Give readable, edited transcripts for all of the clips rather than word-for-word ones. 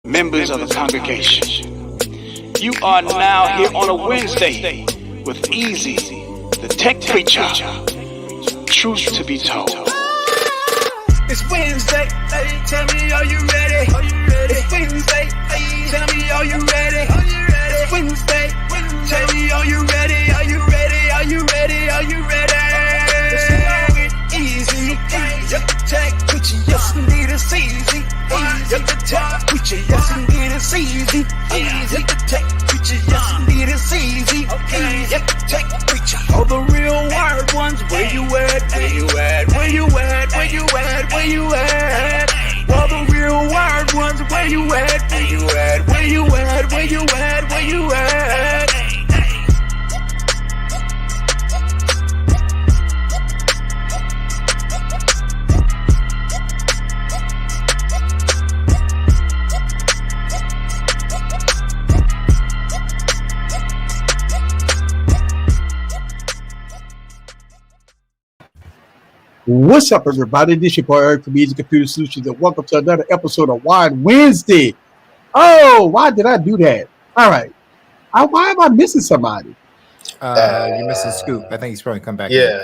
members of the congregation. You are now here on a Wednesday with Easy, the tech preacher. Truth to be told. It's Wednesday, hey, tell me, are you ready? It's Wednesday, hey, tell me, are you ready? It's Wednesday, tell me, are you ready? Are you ready? Are you ready? Are you ready? It's long and easy, yep, the tech preacher, yes indeed it's easy. Yep, the tech preacher, yes indeed it's easy. Yep, the tech preacher, yes indeed it's easy. Yep, the tech preacher. All the real wired ones, where you at? Where you at? Where you at? Where you at? Where you at? All the real wired ones, where you at? Where you at? Where you at? Where you at? Where you at? What's up, everybody? This is your boy Eric from Easy Computer Solutions, and welcome to another episode of Wide Wednesday. Oh, why did I do that? All right. Why am I missing somebody? You're missing Scoop. I think he's probably come back. Yeah.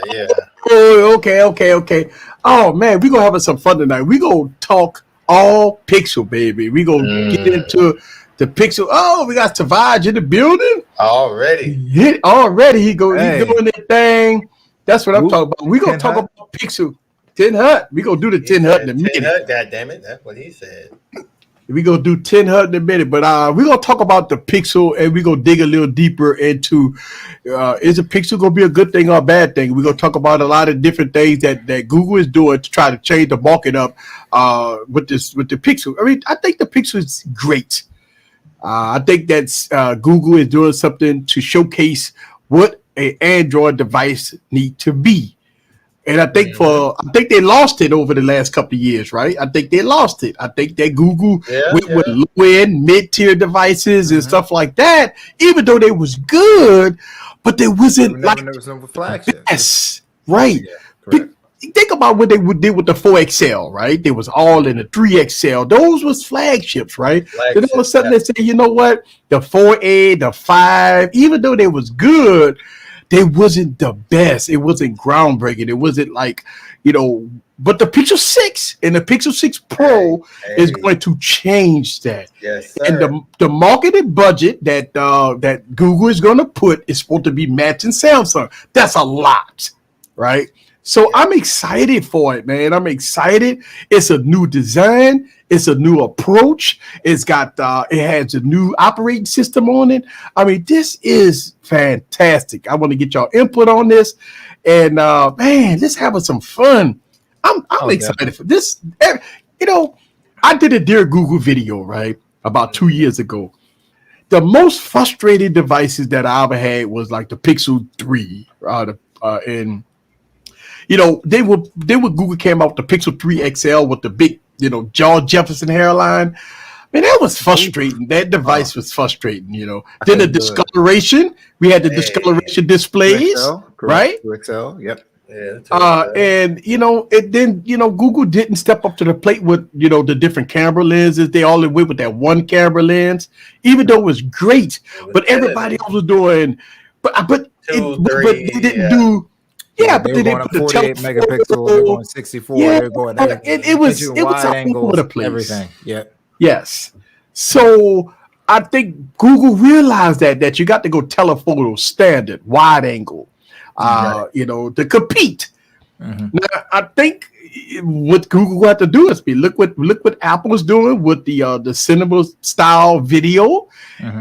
Oh, okay. Oh, man, we're going to have some fun tonight. We're going to talk all Pixel, baby. We're going to get into the Pixel. Oh, we got Savage in the building. Already. He's doing that thing. That's what I'm talking about. We're going to talk about Pixel. 10 Hut. We're going to do the 10 Hut in a minute. 10 Hut, goddammit. That's what he said. We're going to do 10 Hut in a minute. But we're going to talk about the Pixel, and we're going to dig a little deeper into is the Pixel going to be a good thing or a bad thing? We're going to talk about a lot of different things that Google is doing to try to change the market up with the Pixel. I mean, I think the Pixel is great. I think that Google is doing something to showcase what an Android device need to be. And I think they lost it over the last couple of years, right? I think they lost it. I think that Google went with low-end, mid-tier devices and stuff like that, even though they was good, but they wasn't there was no flagship. Yes, right. Yeah, think about what they did with the 4XL, right? They was all in the 3XL. Those was flagships, right? Then all of a sudden they say, you know what? The 4A, the 5, even though they was good, they wasn't the best. It wasn't groundbreaking. It wasn't like, but the Pixel 6 and the Pixel 6 Pro is going to change that. Yes, sir. And the marketed budget that Google is going to put is supposed to be matching Samsung. That's a lot, right? So I'm excited for it, man. I'm excited. It's a new design. It's a new approach. It has a new operating system on it. I mean, this is fantastic. I want to get y'all input on this, and man, let's have some fun. I'm excited for this. I did a Dear Google video, right, about 2 years ago. The most frustrated devices that I ever had was like the Pixel 3, and Google came out with the Pixel 3 XL with the big, George Jefferson hairline. Man, that was frustrating. That device was frustrating, Then the discoloration, we had the discoloration displays, right? 2XL, yep. Yeah, and Google didn't step up to the plate with the different camera lenses. They all went with that one camera lens, even though it was great. But everybody else was doing, but they didn't do. Yeah, but they they were put going the 48 megapixels, they're going 64, they're going it was wide angles, over the place. Everything. Yep. Yes. So I think Google realized that you got to go telephoto standard, wide angle, to compete. Mm-hmm. Now I think what Google got to do is look what Apple's doing with the cinema style video,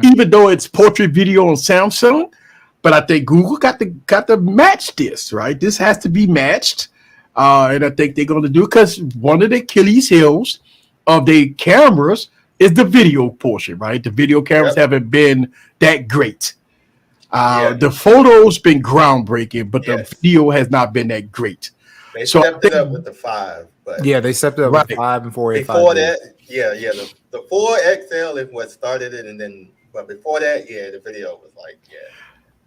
even though it's portrait video on Samsung. But I think Google got to match this, right? This has to be matched, and I think they're going to do it because one of the Achilles heels of the cameras is the video portion, right? The video cameras haven't been that great. The photos been groundbreaking, but the video has not been that great. They stepped it up with the 5, but they stepped it up with 5 and 4A. Before that, the 4XL is what started it, but before that, the video was like,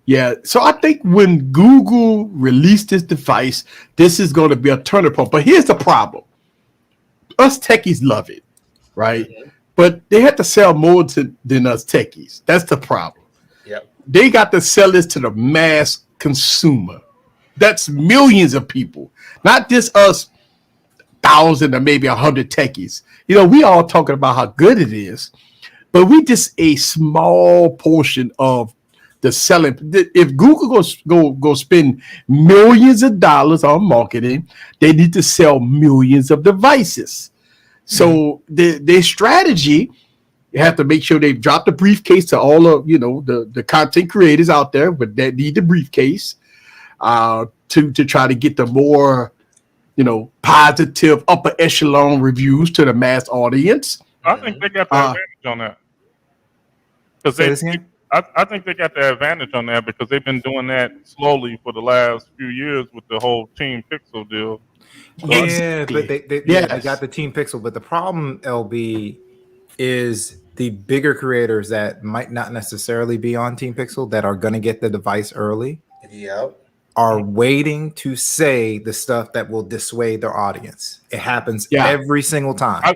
Yeah, so I think when Google released this device, this is going to be a turning point. But here's the problem. Us techies love it, right? but they had to sell more than us techies. That's the problem. Yep. They got to sell this to the mass consumer. That's millions of people, not just us 1,000 or maybe 100 techies. We all talking about how good it is, but we just a small portion of the selling. If Google go spend millions of dollars on marketing, they need to sell millions of devices. So their strategy, you have to make sure they drop the briefcase to all of the content creators out there, but that need the briefcase to try to get the more positive upper echelon reviews to the mass audience. I think they got the advantage on that. Because I think they got the advantage on that because they've been doing that slowly for the last few years with the whole Team Pixel deal. So but they got the Team Pixel. But the problem, LB, is the bigger creators that might not necessarily be on Team Pixel that are going to get the device early. Yep. Are waiting to say the stuff that will dissuade their audience. It happens every single time. I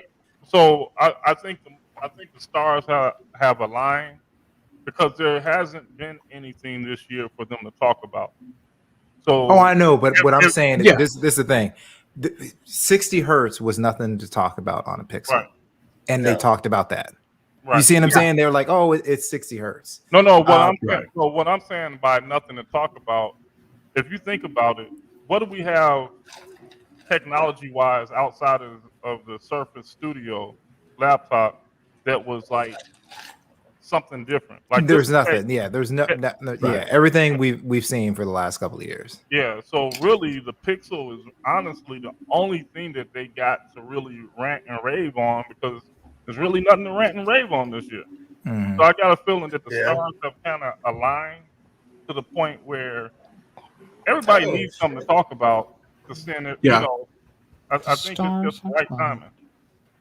think the stars have aligned because there hasn't been anything this year for them to talk about. So I know, but what I'm saying is this is the thing. 60 hertz was nothing to talk about on a Pixel, right. And they talked about that. Right. You see what I'm saying? They're like, "Oh, it's 60 hertz." No. What I'm saying by nothing to talk about. If you think about it, what do we have technology-wise outside of the Surface Studio laptop that was like something different? Like there's nothing. There's no. Everything we've seen for the last couple of years. Yeah. So really, the Pixel is honestly the only thing that they got to really rant and rave on because there's really nothing to rant and rave on this year. Mm-hmm. So I got a feeling that the stars have kind of aligned to the point where everybody needs something to talk about to send it. I think it's just the right timing.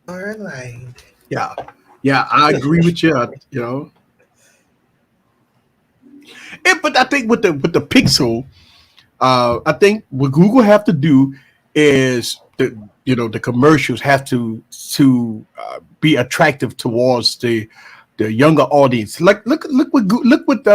All right. Yeah, I agree with you. But I think with the Pixel, I think what Google have to do is the commercials have to be attractive towards the younger audience. Like look what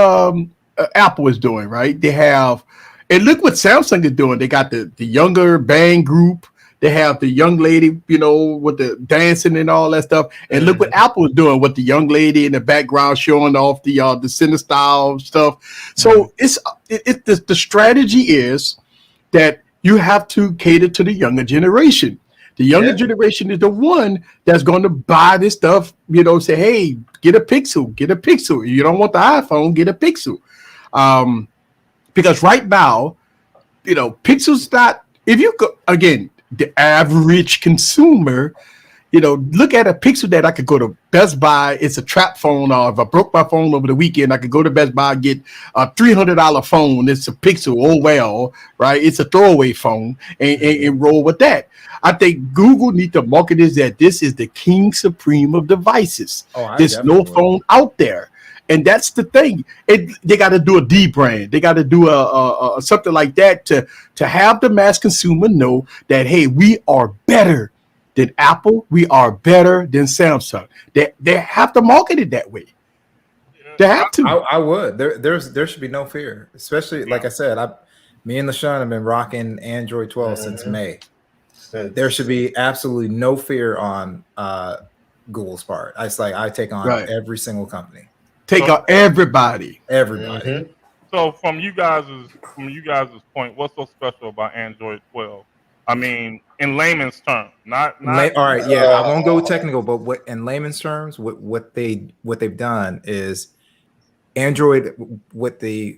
Apple is doing, right? They have. And look what Samsung is doing. They got the younger band group. They have the young lady, with the dancing and all that stuff. And look what Apple is doing with the young lady in the background showing off the cine style stuff. So the strategy is that you have to cater to the younger generation. The younger generation is the one that's going to buy this stuff. Say, hey, get a Pixel. You don't want the iPhone, get a Pixel. Because right now, Pixel's not. If you go again, the average consumer, look at a Pixel that I could go to Best Buy. It's a trap phone. Or if I broke my phone over the weekend, I could go to Best Buy and get a $300 phone. It's a Pixel. Oh well, right? It's a throwaway phone and roll with that. I think Google need to market this that this is the king supreme of devices. There's no phone out there. And that's the thing. They got to do a D brand. They got to do a something like that to have the mass consumer know that, hey, we are better than Apple. We are better than Samsung. They have to market it that way. They have to. I would. There should be no fear, especially like I said. Me and LaShawn have been rocking Android 12 since May. There should be absolutely no fear on Google's part. It's like I take on every single company. Take out everybody. Mm-hmm. So from you guys' point, what's so special about Android 12? I mean, in layman's terms, not. All right, I won't go technical, but what in layman's terms, what they've done is Android. What the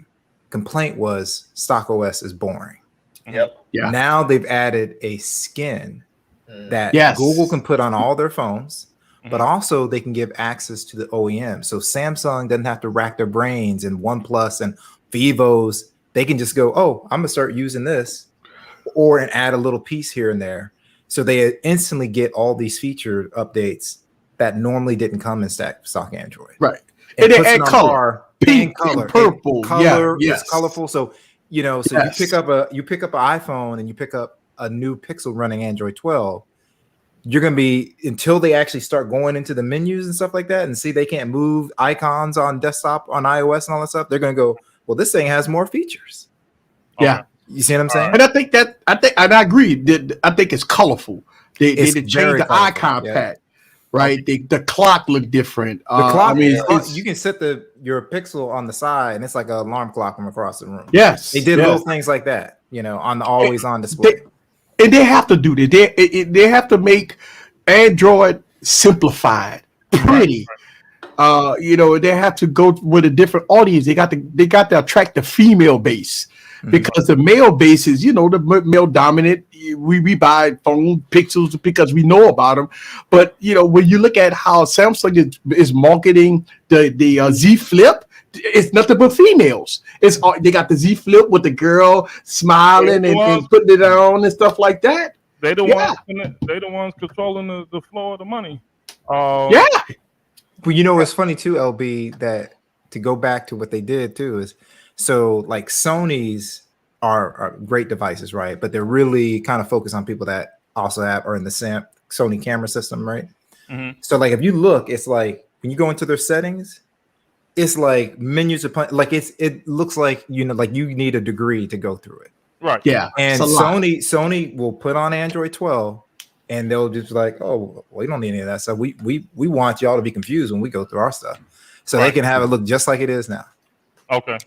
complaint was, stock OS is boring. Yep. Yeah. Now they've added a skin that Google can put on all their phones. But also they can give access to the OEM. So Samsung doesn't have to rack their brains, and OnePlus and Vivo's, they can just go, oh, I'm gonna start using this, and add a little piece here and there. So they instantly get all these feature updates that normally didn't come in stock Android. Right. And they add color, pink and purple. It's colorful. So you pick up an iPhone and you pick up a new Pixel running Android 12. you're going to be, until they actually start going into the menus and stuff like that and see they can't move icons on desktop on iOS and all that stuff, they're going to go, well, this thing has more features. Yeah. You see what I'm saying? And I agree. I think it's colorful. They changed the icon pack, right? The clock looked different. The clock, I mean, you can set your Pixel on the side, and it's like an alarm clock from across the room. Yes, they did little things like that, on the always on display. And they have to do that. They have to make Android simplified, pretty. They have to go with a different audience. They got to attract the female base. Because the male base is, the male dominant. We buy phone Pixels because we know about them. But when you look at how Samsung is marketing the Z Flip, it's nothing but females. They got the Z Flip with the girl smiling and putting it on and stuff like that. They the ones controlling the flow of the money. Well, it's funny too, LB, that to go back to what they did too is. So like Sony's are great devices, right? But they're really kind of focused on people that also are in the Sony camera system, right? Mm-hmm. So like if you look, it's like when you go into their settings, it's like menus upon, like it looks like like you need a degree to go through it. Right. Yeah. And Sony will put on Android 12 and they'll just like, oh, we don't need any of that stuff. We want y'all to be confused when we go through our stuff. So they can have it look just like it is now. Okay.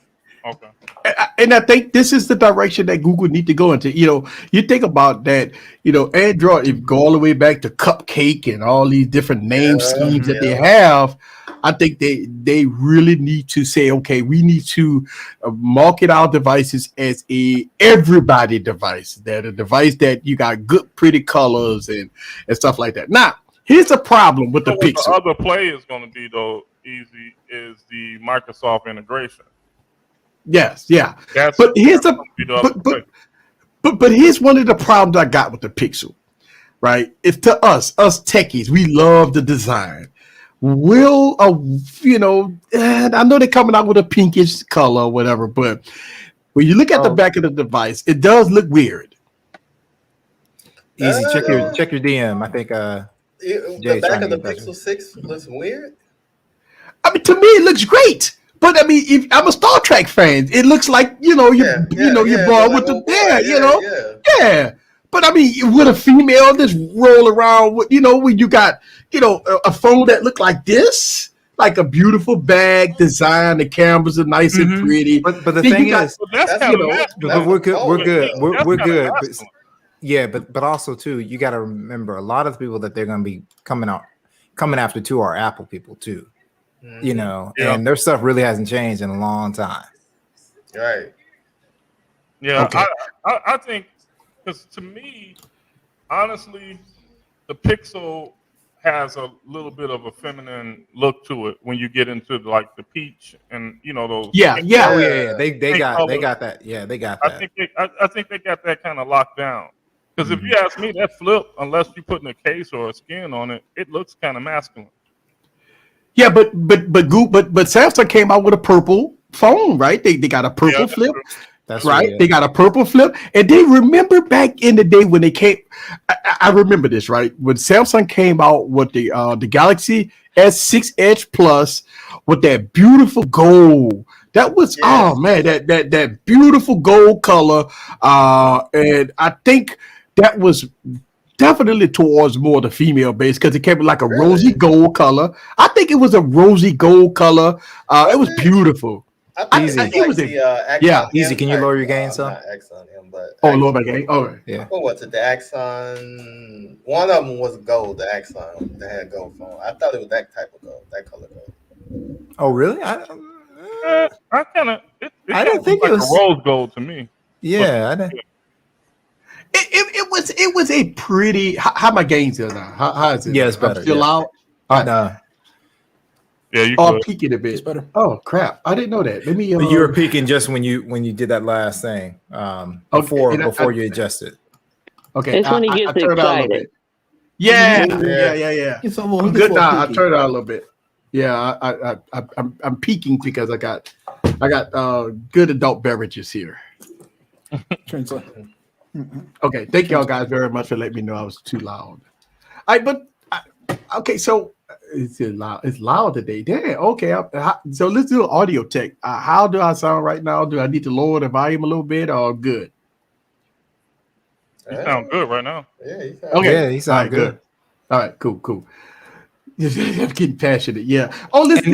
And I think this is the direction that Google need to go into. You think about that, Android, if you go all the way back to Cupcake and all these different name schemes that they have, I think they really need to say, okay, we need to market our devices as a everybody device, that a device that you got good, pretty colors and stuff like that. Now, here's the problem with the Pixel. The other play is going to be, though, easy, is the Microsoft integration. Yes, yeah. But here's but here's one of the problems I got with the Pixel, right? It's to us techies, we love the design. And I know they're coming out with a pinkish color or whatever, but when you look at the back of the device, it does look weird. Easy, check your DM. I think the back of the Pixel 6 looks weird. I mean, to me, it looks great. But I mean, if I'm a Star Trek fan, it looks like you're born with the yeah. But I mean, with a female just roll around with when you got a phone that looked like this, like a beautiful bag design, the cameras are nice and pretty. But the thing is, we're good. But also too, you got to remember a lot of the people that they're going to be coming after too are Apple people too. And their stuff really hasn't changed in a long time. Right. Yeah, okay. I think, because to me, honestly, the Pixel has a little bit of a feminine look to it when you get into like the peach and those. Yeah. They got that. Yeah, they got that. I think they got that kind of locked down. Because if you ask me, that Flip, unless you're putting a case or a skin on it, it looks kind of masculine. Yeah, but Samsung came out with a purple phone, right? They got a purple Flip. That's right. They got a purple Flip, and they remember back in the day when they came. I remember this, right? When Samsung came out with the Galaxy S6 Edge Plus with that beautiful gold. That was that beautiful gold color, and I think that was definitely towards more the female base because it came with like a rosy gold color. I think it was a rosy gold color. It was beautiful. Easy. Easy. Can you lower your gain some? Not Axon M, but lower my gain. Oh, yeah. What was it? The Axon. One of them was gold. The Axon that had gold phone. I thought it was that type of gold, that color gold. Oh, really? I didn't think it was like a rose gold to me. Yeah, I didn't. It was a pretty. How my gains are now? How is it? Yeah, it's better. Still out. All right. No. Yeah, you are peaking a bit. It's better. Oh crap! I didn't know that. Let me. You were peaking just when you did that last thing. Before you adjusted. Okay. It's when he gets excited. Yeah. I'm good now. I turned it on a little bit. Yeah, I'm peaking because I got good adult beverages here. Okay, thank y'all guys very much for letting me know I was too loud. Okay, so it's loud. It's loud today. Damn. Okay. So let's do audio tech. How do I sound right now? Do I need to lower the volume a little bit or good? You sound good right now. Yeah, you sound Okay. Yeah, you sound good. All right. Cool. I'm getting passionate. Yeah. Oh, did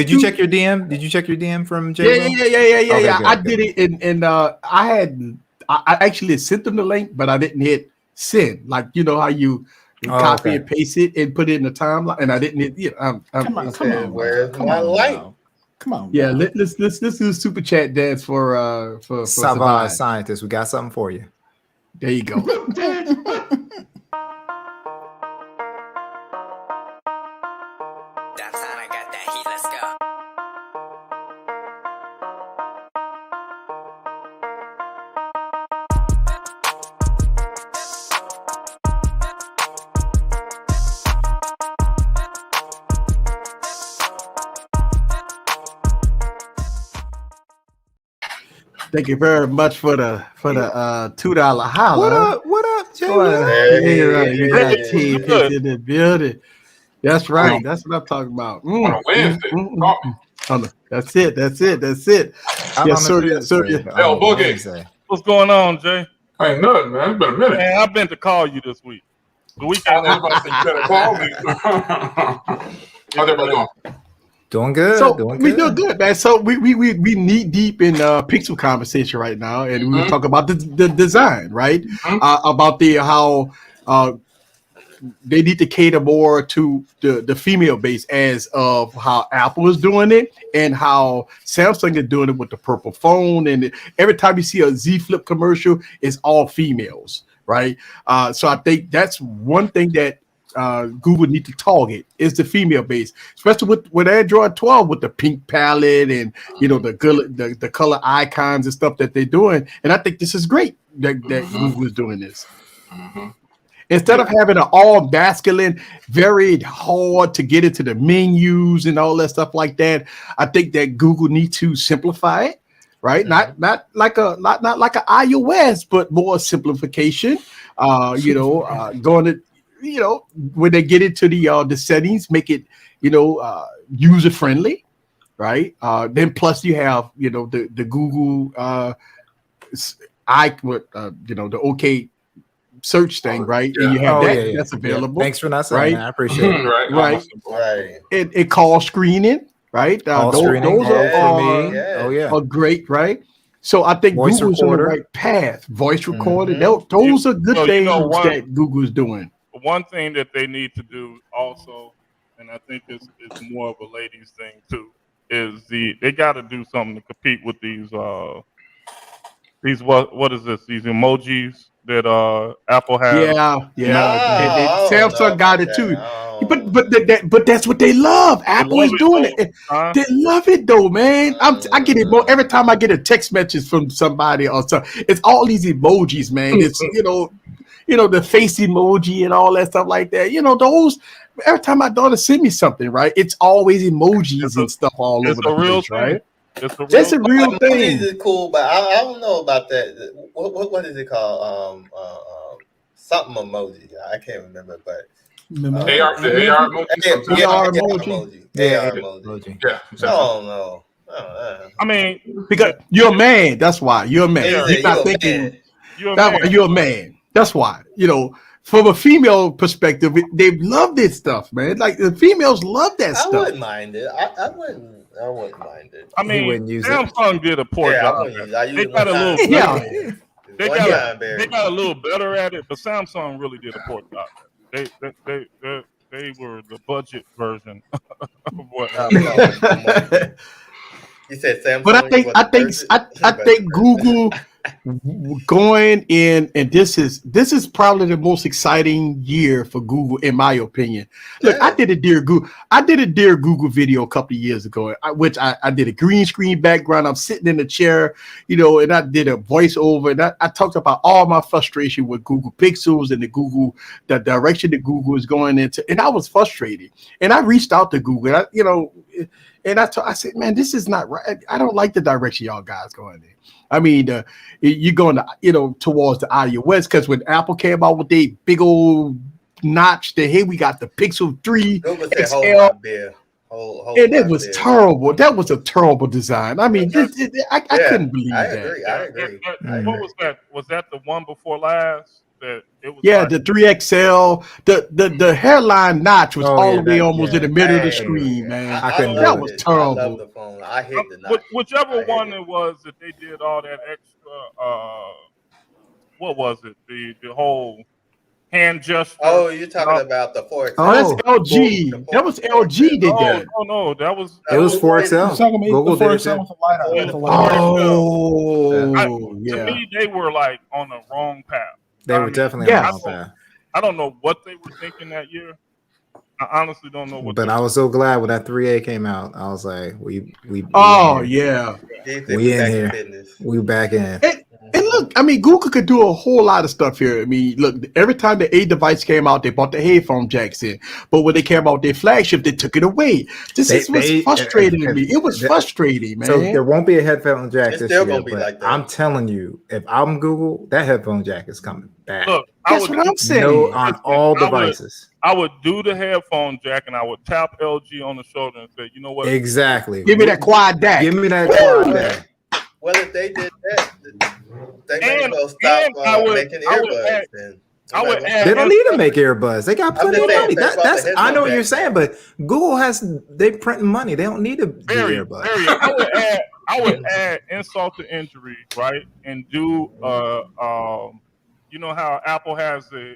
you check your DM? Did you check your DM from Jay? Yeah. I did it, and I actually sent them the link, but I didn't hit send. Like you know how you copy and paste it and put it in the timeline, and I didn't hit. Come on. Where's my light? Come on. Yeah. Let's do a super chat dance for Savage Scientist. We got something for you. There you go. Thank you very much for the $2 holla. What up, Jay? You got team in the building. That's right. That's what I'm talking about. On a Wednesday. That's it. Yes, sir. Hell, Boogie. What's going on, Jay? Ain't nothing, man. It's been a minute. Man, I've been to call you this week. The weekend. I was about to say, you better call me. How's everybody doing? Doing good. So we doing good, man. So we knee deep in pixel conversation right now, and we talk about the design, right? About how they need to cater more to the female base as of how Apple is doing it and how Samsung is doing it with the purple phone. And every time you see a Z Flip commercial, it's all females, right? So I think that's one thing that Google need to target is the female base, especially with Android 12 with the pink palette and the color icons and stuff that they're doing. And I think this is great that Google is doing this. Instead of having an all masculine, very hard to get into the menus and all that stuff like that, I think that Google needs to simplify it, right? Not like a iOS, but more simplification. Going to when they get into the settings, make it user friendly, right? Then plus you have the Google the OK search thing, right? And you have that's available. Thanks for not saying that. I appreciate it. Right. It call screening, right? Those are great, right? So I think Voice Google's recorder. on the right path. Voice recording, those are good things that Google's doing. One thing that they need to do also, and I think this is more of a ladies thing too, is they got to do something to compete with these what is this? These emojis that Apple has. Samsung got it too. But that's what they love. Apple is doing it. They love it though, man. I get it more every time I get a text message from somebody or something. It's all these emojis, man. It's the face emoji and all that stuff like that. Those every time my daughter send me something, right? It's always emojis and stuff all over the place, right? That's a real thing. Emojis is cool, but I don't know about that. What is it called? Something emoji. I can't remember, but AR emoji. AR emoji. Yeah. No. I mean, because you're a man. That's why you're a man. You're not thinking. You're a man. That's why. From a female perspective, they love this stuff, man. Like the females love that stuff. I wouldn't mind it. I wouldn't mind it. I mean, Samsung did a poor job. They got a little they got a little better at it, but Samsung really did a poor job. They were the budget version of what. You said Samsung, but I think Google going in, and this is probably the most exciting year for Google, in my opinion. Look, I did a Dear Google video a couple of years ago, which I did a green screen background. I'm sitting in a chair, and I did a voiceover, and I talked about all my frustration with Google Pixels and the direction that Google is going into, and I was frustrated. And I reached out to Google, and I said, man, this is not right. I don't like the direction y'all guys going in. I mean, you're going to, towards the iOS, because when Apple came out with their big old notch. Then here we got the Pixel 3 Google said, XL. hold my beer. Hold And it my was beer. terrible. That was a terrible design. I mean, I couldn't believe I that. agree. I agree. What was that? Was that the one before last? That it was. Yeah, like, the 3XL, the hairline notch was all the way almost in the middle of the screen, man. I that love was it. terrible. I love the phone. I hate the notch. Whichever one it was that they did all that extra. What was it? The whole hand gesture. Oh, you're talking about the 4XL. Oh, that's LG. That was LG did that. No, that was. It was 4XL. Google did it. Oh, yeah. To me, they were like on the wrong path. They were definitely on the wrong path. I don't know what they were thinking that year. I honestly don't know what. But I was so glad when that 3A came out. I was like, we yeah. We in here. We back in. And look, I mean, Google could do a whole lot of stuff here. I mean, look, every time the A device came out, they brought the headphone jacks in. But when they came out their flagship, they took it away. This was frustrating to me. It was frustrating, man. So there won't be a headphone jack It's this still year. gonna be like that. I'm telling you, if I'm Google, that headphone jack is coming back. Look, that's what I'm saying. No, on all devices. I would do the headphone jack and I would tap LG on the shoulder and say, you know what? Exactly. Give me that quad DAC. Give me that quad DAC. Well, if they did that, they may well stop making earbuds. They don't need to make earbuds. They got plenty of money. That's I know what you're saying, but Google they printing money. They don't need to do earbuds. I would add insult to injury, right? And do you know how Apple has the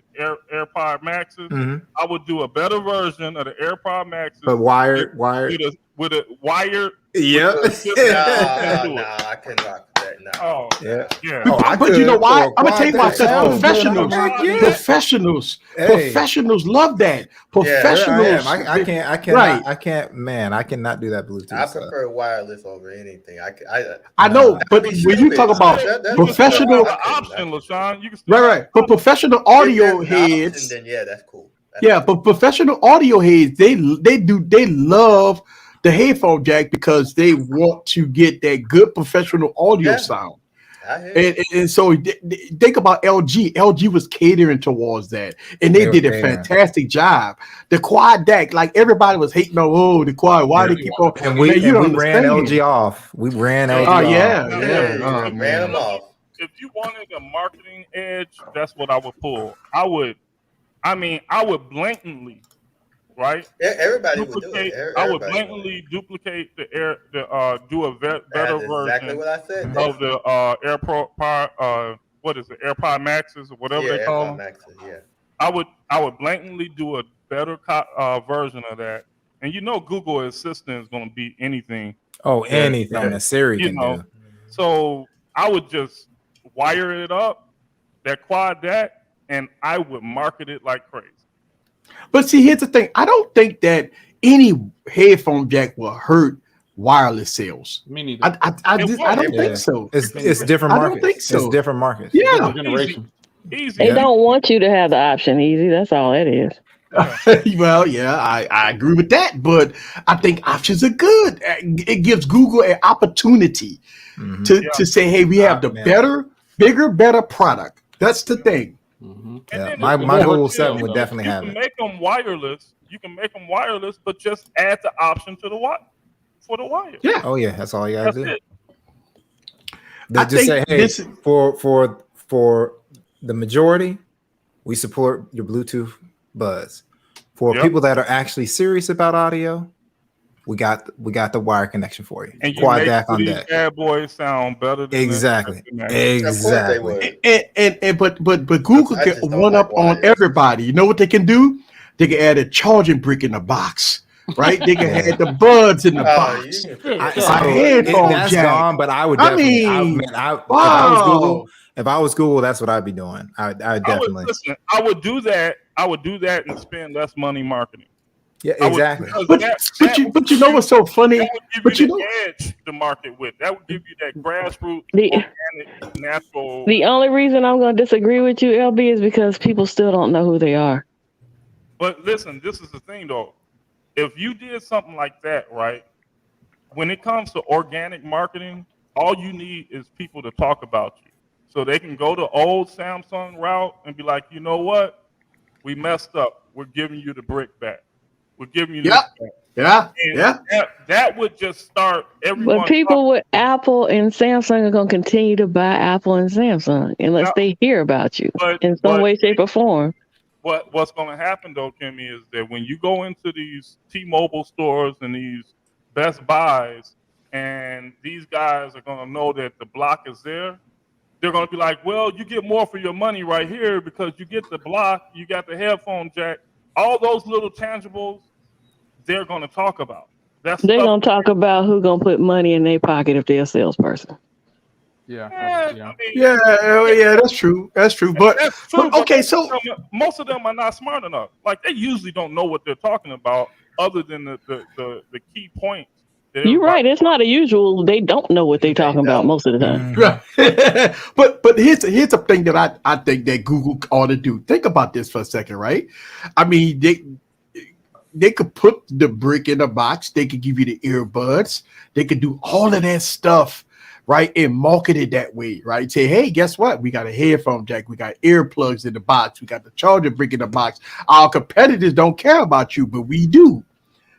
AirPod Maxes? Mm-hmm. I would do a better version of the AirPod Maxes, but wired with a wired. Yep. Nah, I couldn't rock that. Nah. Oh, yeah. But you know why? I'm gonna tell you why. Professionals love that. Professionals. I can't. Man, I cannot do that Bluetooth. I prefer wireless over anything. I know, but when you talk about professional option, LaShawn, you can right. But professional audio heads, then yeah, that's cool. But professional audio heads, they love the headphone jack because they want to get that good professional audio sound. And so think about LG. LG was catering towards that, and they did a fantastic job. The quad DAC, like everybody was hating on, the quad. Why they keep on? And we ran LG off. We ran LG off. We ran them off. If you wanted a marketing edge, that's what I would pull. I would blatantly. Right, everybody would do it. I would blatantly duplicate do a better version. Exactly what I said. Of the AirPod. What is it? AirPod Maxes or whatever they call them. Maxes, yeah. I would blatantly do a better version of that. And you know, Google Assistant is going to beat anything. Oh, anything that Siri can do. So I would just wire it up, that quad DAC, and I would market it like crazy. But see, here's the thing. I don't think that any headphone jack will hurt wireless sales. Me neither. I don't think so. It's different markets. I don't think so. It's different markets. Yeah. Generation. Easy. They don't want you to have the option easy. That's all it is. Well, yeah, I agree with that. But I think options are good. It gives Google an opportunity to say, hey, we have the better product. That's the thing. Mm-hmm. Yeah, my Google 7 would definitely have it. You can make them wireless, but just add the option to the wire. Yeah. Oh yeah, that's all you gotta do. I just say, hey, this... for the majority, we support your Bluetooth buds. For people that are actually serious about audio, we got the wire connection for you. And quad you DAC on these deck. bad boys sound better than Exactly. But Google can one up on everybody. You know what they can do? They can add a charging brick in the box. Right? They can add the buds in the box. That's gone, but I would definitely. If I was Google, that's what I'd be doing. I definitely. I would do that. I would do that and spend less money marketing. Yeah, exactly. But you know what's so funny? That would give you the edge to market with. That would give you that grassroots, organic, natural. The only reason I'm going to disagree with you, LB, is because people still don't know who they are. But listen, this is the thing, though. If you did something like that, right, when it comes to organic marketing, all you need is people to talk about you. So they can go the old Samsung route and be like, you know what? we messed up. We're giving you the brick back. We're giving you this back. And that would just start everyone. But people with Apple and Samsung are going to continue to buy Apple and Samsung unless they hear about you in some way, shape, or form. What's going to happen, though, Kimmy, is that when you go into these T-Mobile stores and these Best Buys, and these guys are going to know that the block is there, they're going to be like, well, you get more for your money right here because you get the block, you got the headphone jack, all those little tangibles they're going to talk about. They're going to talk about who's going to put money in their pocket if they're a salesperson. Yeah, that's true. That's true. But okay, so most of them are not smart enough. Like they usually don't know what they're talking about, other than the key points. You're right. It's not unusual. They don't know what they're talking about most of the time. Right. but here's a thing that I think that Google ought to do. Think about this for a second, right? I mean, they could put the brick in the box. They could give you the earbuds. They could do all of that stuff, right? And market it that way, right? Say, hey, guess what? We got a headphone jack. We got earplugs in the box. We got the charger brick in the box. Our competitors don't care about you, but we do.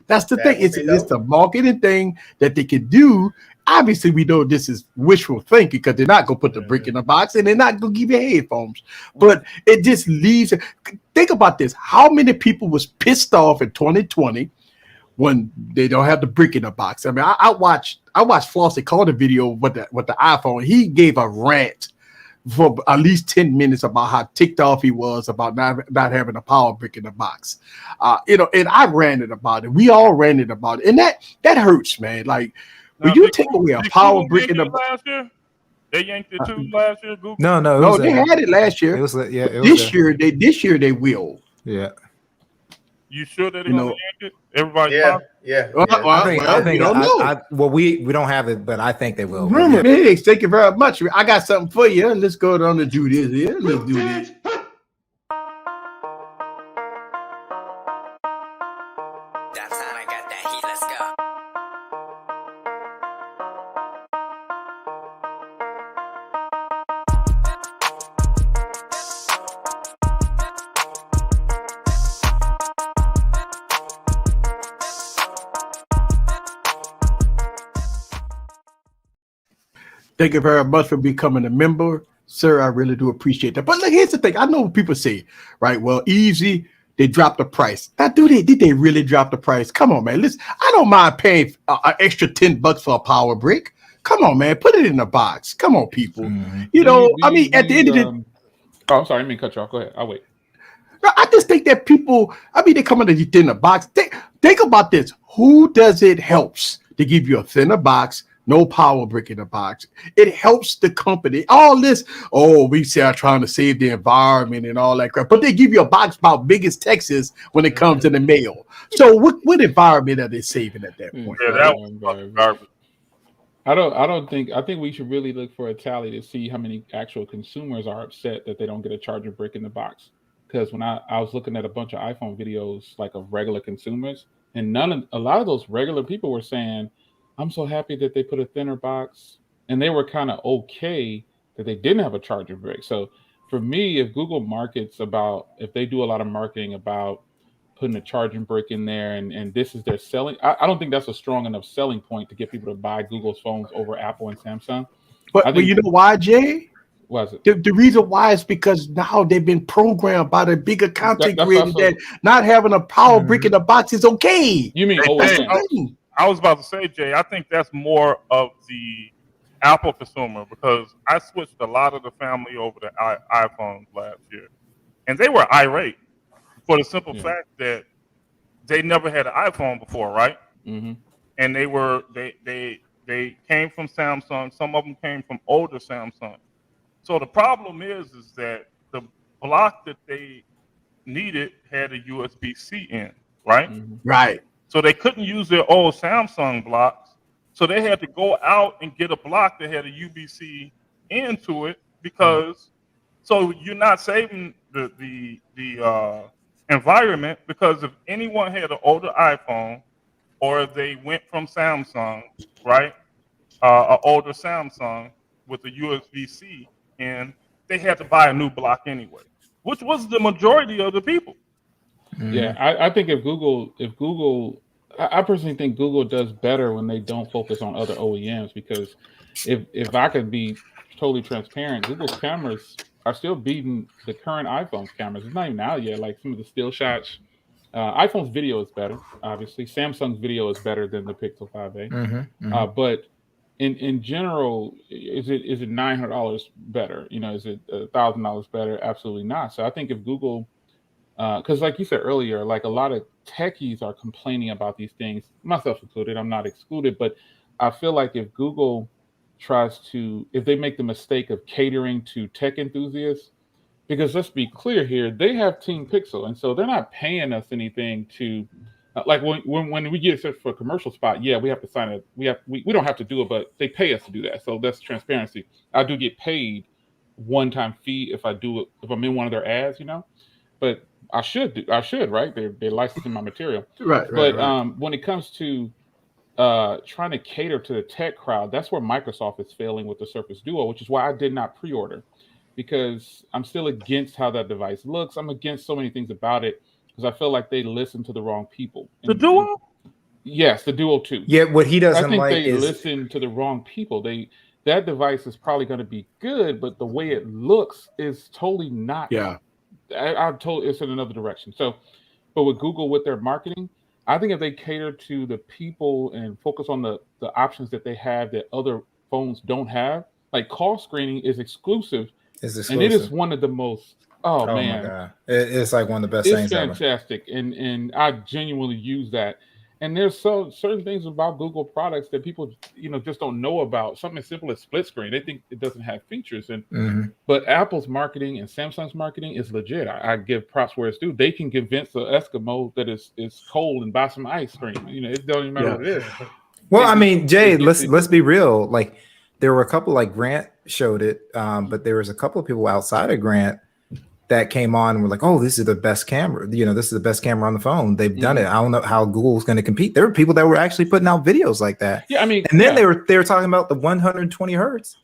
That's the thing. It's the marketing thing that they can do. Obviously, we know this is wishful thinking because they're not going to put the brick in the box and they're not going to give you headphones. But it just leaves. Think about this. How many people was pissed off in 2020 when they don't have the brick in the box? I mean, I watched Flossie Carter video with the iPhone. He gave a rant for at least 10 minutes about how ticked off he was about not having a power brick in the box. And I ranted about it. We all ranted about it. And that hurts, man. Like, when you take away a power brick in the box. They yanked it too last year, Google? No, they had it last year. This year they will. Yeah. You sure that they're going to yank it? Everybody we don't have it, but I think they will. Hey, thank you very much. I got something for you. Let's go down to do this here. Let's do this. Thank you very much for becoming a member, sir. I really do appreciate that. But look, here's the thing. I know what people say, right? Well, easy, they dropped the price. Now, did they really drop the price? Come on, man. Listen, I don't mind paying an extra $10 for a power brick. Come on, man. Put it in the box. Come on, people. Mm-hmm. At the end of the... Oh, I'm sorry. I didn't mean to cut you off. Go ahead. I'll wait. I just think that people, they come in the thinner box. Think about this. Who does it helps to give you a thinner box? No power brick in the box. It helps the company. All this, we say are trying to save the environment and all that crap, but they give you a box about big as Texas when it comes to the mail. So what environment are they saving at that point? Yeah, that was garbage. I think we should really look for a tally to see how many actual consumers are upset that they don't get a charger brick in the box. Because when I was looking at a bunch of iPhone videos, like of regular consumers, and a lot of those regular people were saying, I'm so happy that they put a thinner box, and they were kind of okay that they didn't have a charger brick. So for me, if Google markets if they do a lot of marketing about putting a charging brick in there and this is their selling, I don't think that's a strong enough selling point to get people to buy Google's phones over Apple and Samsung. But you know why, Jay? What is it? The reason why is because now they've been programmed by the bigger content creators that not having a power brick in the box is okay. You mean I was about to say, Jay, I think that's more of the Apple consumer because I switched a lot of the family over to iPhones last year, and they were irate for the simple fact that they never had an iPhone before, right? Mm-hmm. And they came from Samsung. Some of them came from older Samsung. So the problem is that the block that they needed had a USB-C in, right? Mm-hmm. Right. So they couldn't use their old Samsung blocks. So they had to go out and get a block that had a USB-C into it because so you're not saving the environment because if anyone had an older iPhone or if they went from Samsung, right, an older Samsung with a USB-C in, they had to buy a new block anyway. which was the majority of the people. Yeah, I think if Google, I personally think Google does better when they don't focus on other OEMs, because if I could be totally transparent, Google's cameras are still beating the current iPhone's cameras. It's not even out yet. Like some of the still shots, iPhone's video is better. Obviously, Samsung's video is better than the Pixel 5a. But in general, is it $900 better? You know, is it $1,000 better? Absolutely not. So I think if Google, because like you said earlier, like a lot of techies are complaining about these things, myself included. I'm not excluded, but I feel like if Google tries to, if they make the mistake of catering to tech enthusiasts, because let's be clear here, they have Team Pixel, and so they're not paying us anything to, like when we get set for a commercial spot, yeah, we have to sign it. We don't have to do it, but they pay us to do that. So that's transparency. I do get paid one-time fee if I do it, if I'm in one of their ads, you know, but I should, right? They're licensing my material. Right. But when it comes to trying to cater to the tech crowd, that's where Microsoft is failing with the Surface Duo, which is why I did not pre-order, because I'm still against how that device looks. I'm against so many things about it because I feel like they listen to the wrong people. The Duo? Yes, the Duo 2. Yeah, what he doesn't like they listen to the wrong people. That device is probably going to be good, but the way it looks is totally not. Yeah. I'm told it's in another direction. So, but with Google, with their marketing, I think if they cater to the people and focus on the options that they have that other phones don't have, like call screening is exclusive. And it is one of the most, oh man, my God. It's like one of the best things ever. It's fantastic. And I genuinely use that. And there's certain things about Google products that people, just don't know about. Something as simple as split screen. They think it doesn't have features. And but Apple's marketing and Samsung's marketing is legit. I give props where it's due. They can convince the Eskimo that it's cold and buy some ice cream. It don't even matter what it is. Well, I mean, Jay, let's be real. Like there were a couple, like Grant showed it, but there was a couple of people outside of Grant that came on and were like, oh, this is the best camera. This is the best camera on the phone. They've done it. I don't know how Google's going to compete. There were people that were actually putting out videos like that. Yeah, I mean, and then they were talking about the 120 hertz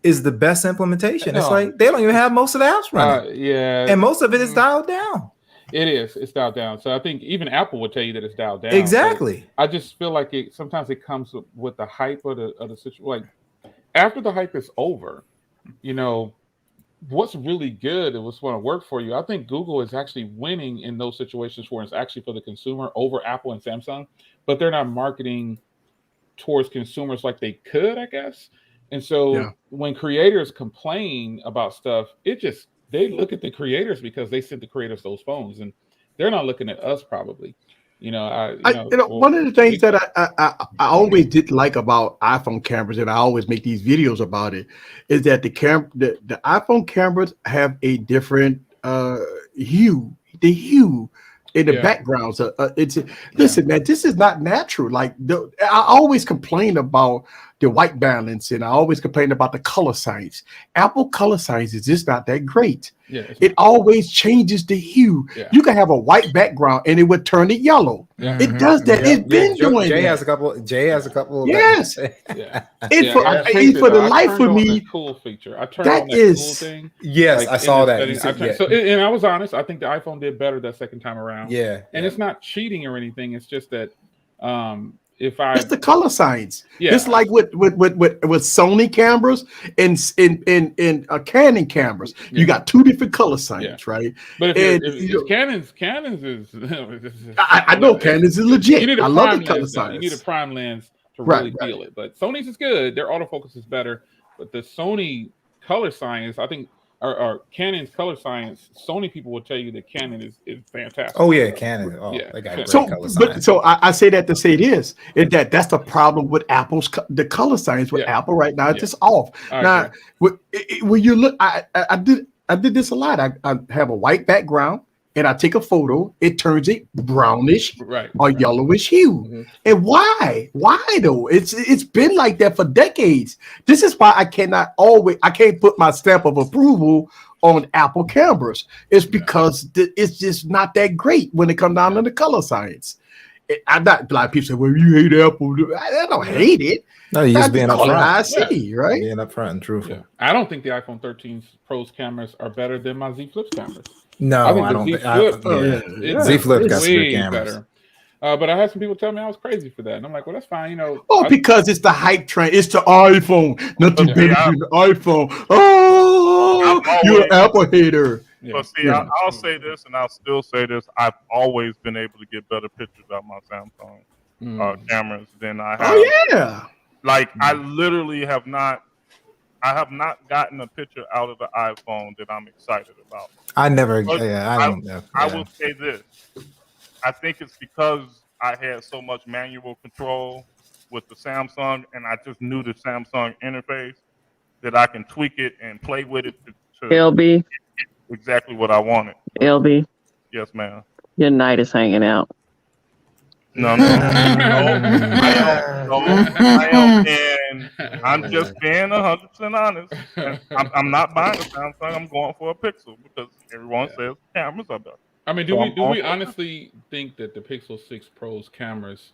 is the best implementation. It's like they don't even have most of the apps running. Yeah, and most of it is dialed down. It is. It's dialed down. So I think even Apple would tell you that it's dialed down. Exactly. I just feel like sometimes it comes with the hype of the situation. Like after the hype is over, what's really good and what's going to work for you. I think Google is actually winning in those situations where it's actually for the consumer over Apple and Samsung, but they're not marketing towards consumers like they could, I guess. And so when creators complain about stuff, they look at the creators because they sent the creators those phones, and they're not looking at us probably. One of the things that I always did like about iPhone cameras, and I always make these videos about it, is that the iPhone cameras have a different hue. The hue in the backgrounds. Listen, man, this is not natural. Like I always complain about the white balance, and I always complain about the color science. Apple color science is just not that great. Yeah, it always changes the hue. Yeah. You can have a white background and it would turn it yellow. It does that. It's been doing Jay that. has a couple. Yes. For the life of me, cool feature. I turned on that cool thing. Yes, I saw that. And I was honest. I think the iPhone did better that second time around. Yeah. And it's not cheating or anything. It's just that it's the color science. It's like with Sony cameras and Canon cameras. You got two different color science, right? But if Canon's is I know Canon's is legit. I love the color science. You need a prime lens to really feel it. But Sony's is good. Their autofocus is better. But the Sony color science, I think, or Canon's color science, Sony people will tell you that Canon is fantastic. Oh yeah, Canon. Oh, they got great color science. So I say that to say this is that's the problem with Apple's the color science with Apple right now. It's just off. Now when you look, I did this a lot. I have a white background and I take a photo. It turns it brownish or yellowish hue. And why? Why though? It's been like that for decades. This is why I can't put my stamp of approval on Apple cameras. It's because it's just not that great when it comes down to the color science. I'm not like people say, well, you hate Apple. I don't hate it. No, you're just being upfront. I see, right? Being upfront and truthful. I don't think the iPhone 13 Pro's cameras are better than my Z Flip's cameras. No, I think the Z Flip, Z Flip got some good way cameras. better. But I had some people tell me I was crazy for that, and I'm like, well, that's fine, you know. Because it's the hype train. It's the iPhone. Nothing better than the iPhone. Oh, you're an Apple hater. Yeah. But see, I'll say this, and I'll still say this: I've always been able to get better pictures out of my Samsung cameras than I have. Oh yeah. Like I literally have not. I have not gotten a picture out of the iPhone that I'm excited about. I never. I don't know. I will say this. I think it's because I had so much manual control with the Samsung, and I just knew the Samsung interface that I can tweak it and play with it to LB. Exactly what I wanted. LB. Yes, ma'am. Your night is hanging out. No. I am, and I'm just being 100% honest. I'm not buying a Samsung. I'm going for a Pixel because everyone says cameras are better. I mean, do we honestly think that the Pixel 6 Pro's cameras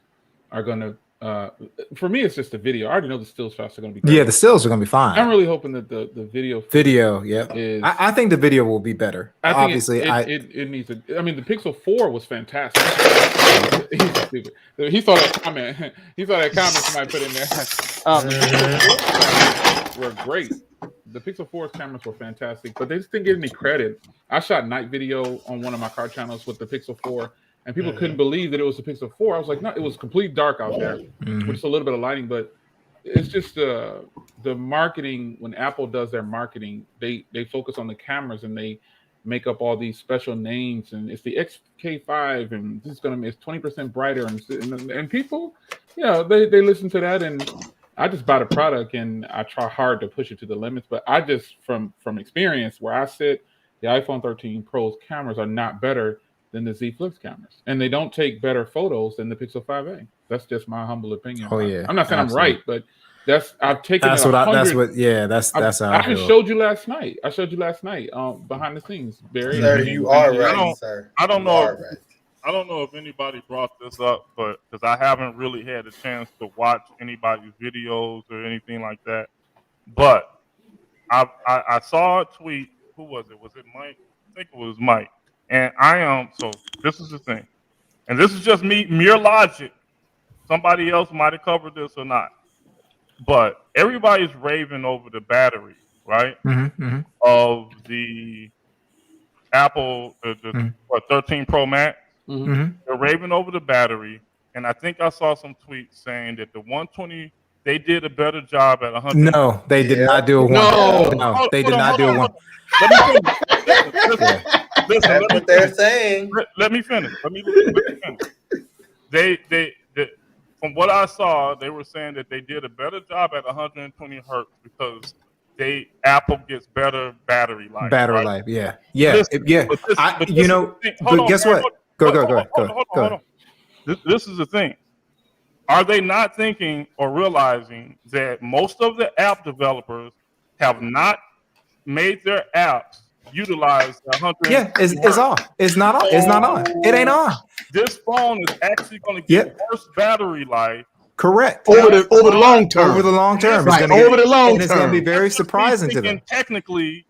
are going to? For me, it's just the video. I already know the still shots are going to be great. Yeah, the stills are going to be fine. I'm really hoping that the video. Yeah. I think the video will be better. Obviously, it needs to. I mean, the Pixel 4 was fantastic. He's stupid. He saw that comment. He saw that comment somebody put in there. Were great. The Pixel 4's cameras were fantastic, but they just didn't get any credit. I shot night video on one of my car channels with the Pixel 4, and people couldn't believe that it was the Pixel 4. I was like, no, it was complete dark out there, with just a little bit of lighting, but it's just the marketing. When Apple does their marketing, they focus on the cameras and they make up all these special names, and it's the XK5, and this is going to be 20% brighter, and people, they listen to that, and I just buy the product and I try hard to push it to the limits. But I just, from experience where I sit, the iPhone 13 Pro's cameras are not better than the Z Flip's cameras, and they don't take better photos than the Pixel 5a. That's just my humble opinion. Oh yeah, I'm not saying I'm right, but I've taken. That's that's how I showed you last night. I showed you last night behind the scenes, Barry. Sir, you are right, sir. I don't know. I don't know if anybody brought this up, but because I haven't really had a chance to watch anybody's videos or anything like that. But I saw a tweet. Who was it? Was it Mike? I think it was Mike. And so this is the thing. And this is just me, mere logic. Somebody else might have covered this or not. But everybody's raving over the battery, right? Of the Apple, the 13 Pro Max. They're raving over the battery, and I think I saw some tweets saying that the 120 they did a better job at 100. No, they did not do a one. No, they did not do a one. Listen, what they're saying. Let me finish. They from what I saw, they were saying that they did a better job at 120 hertz because Apple gets better battery life. Life, yeah. Listen, but guess what? Go. Hold on. This is the thing. Are they not thinking or realizing that most of the app developers have not made their apps utilize the 100? Yeah, it's off. It's not on. It's not on. It ain't on. This phone is actually going to get worse battery life. Correct. Over the long term. Over the long term. Right. It's going to be very surprising to them. Technically,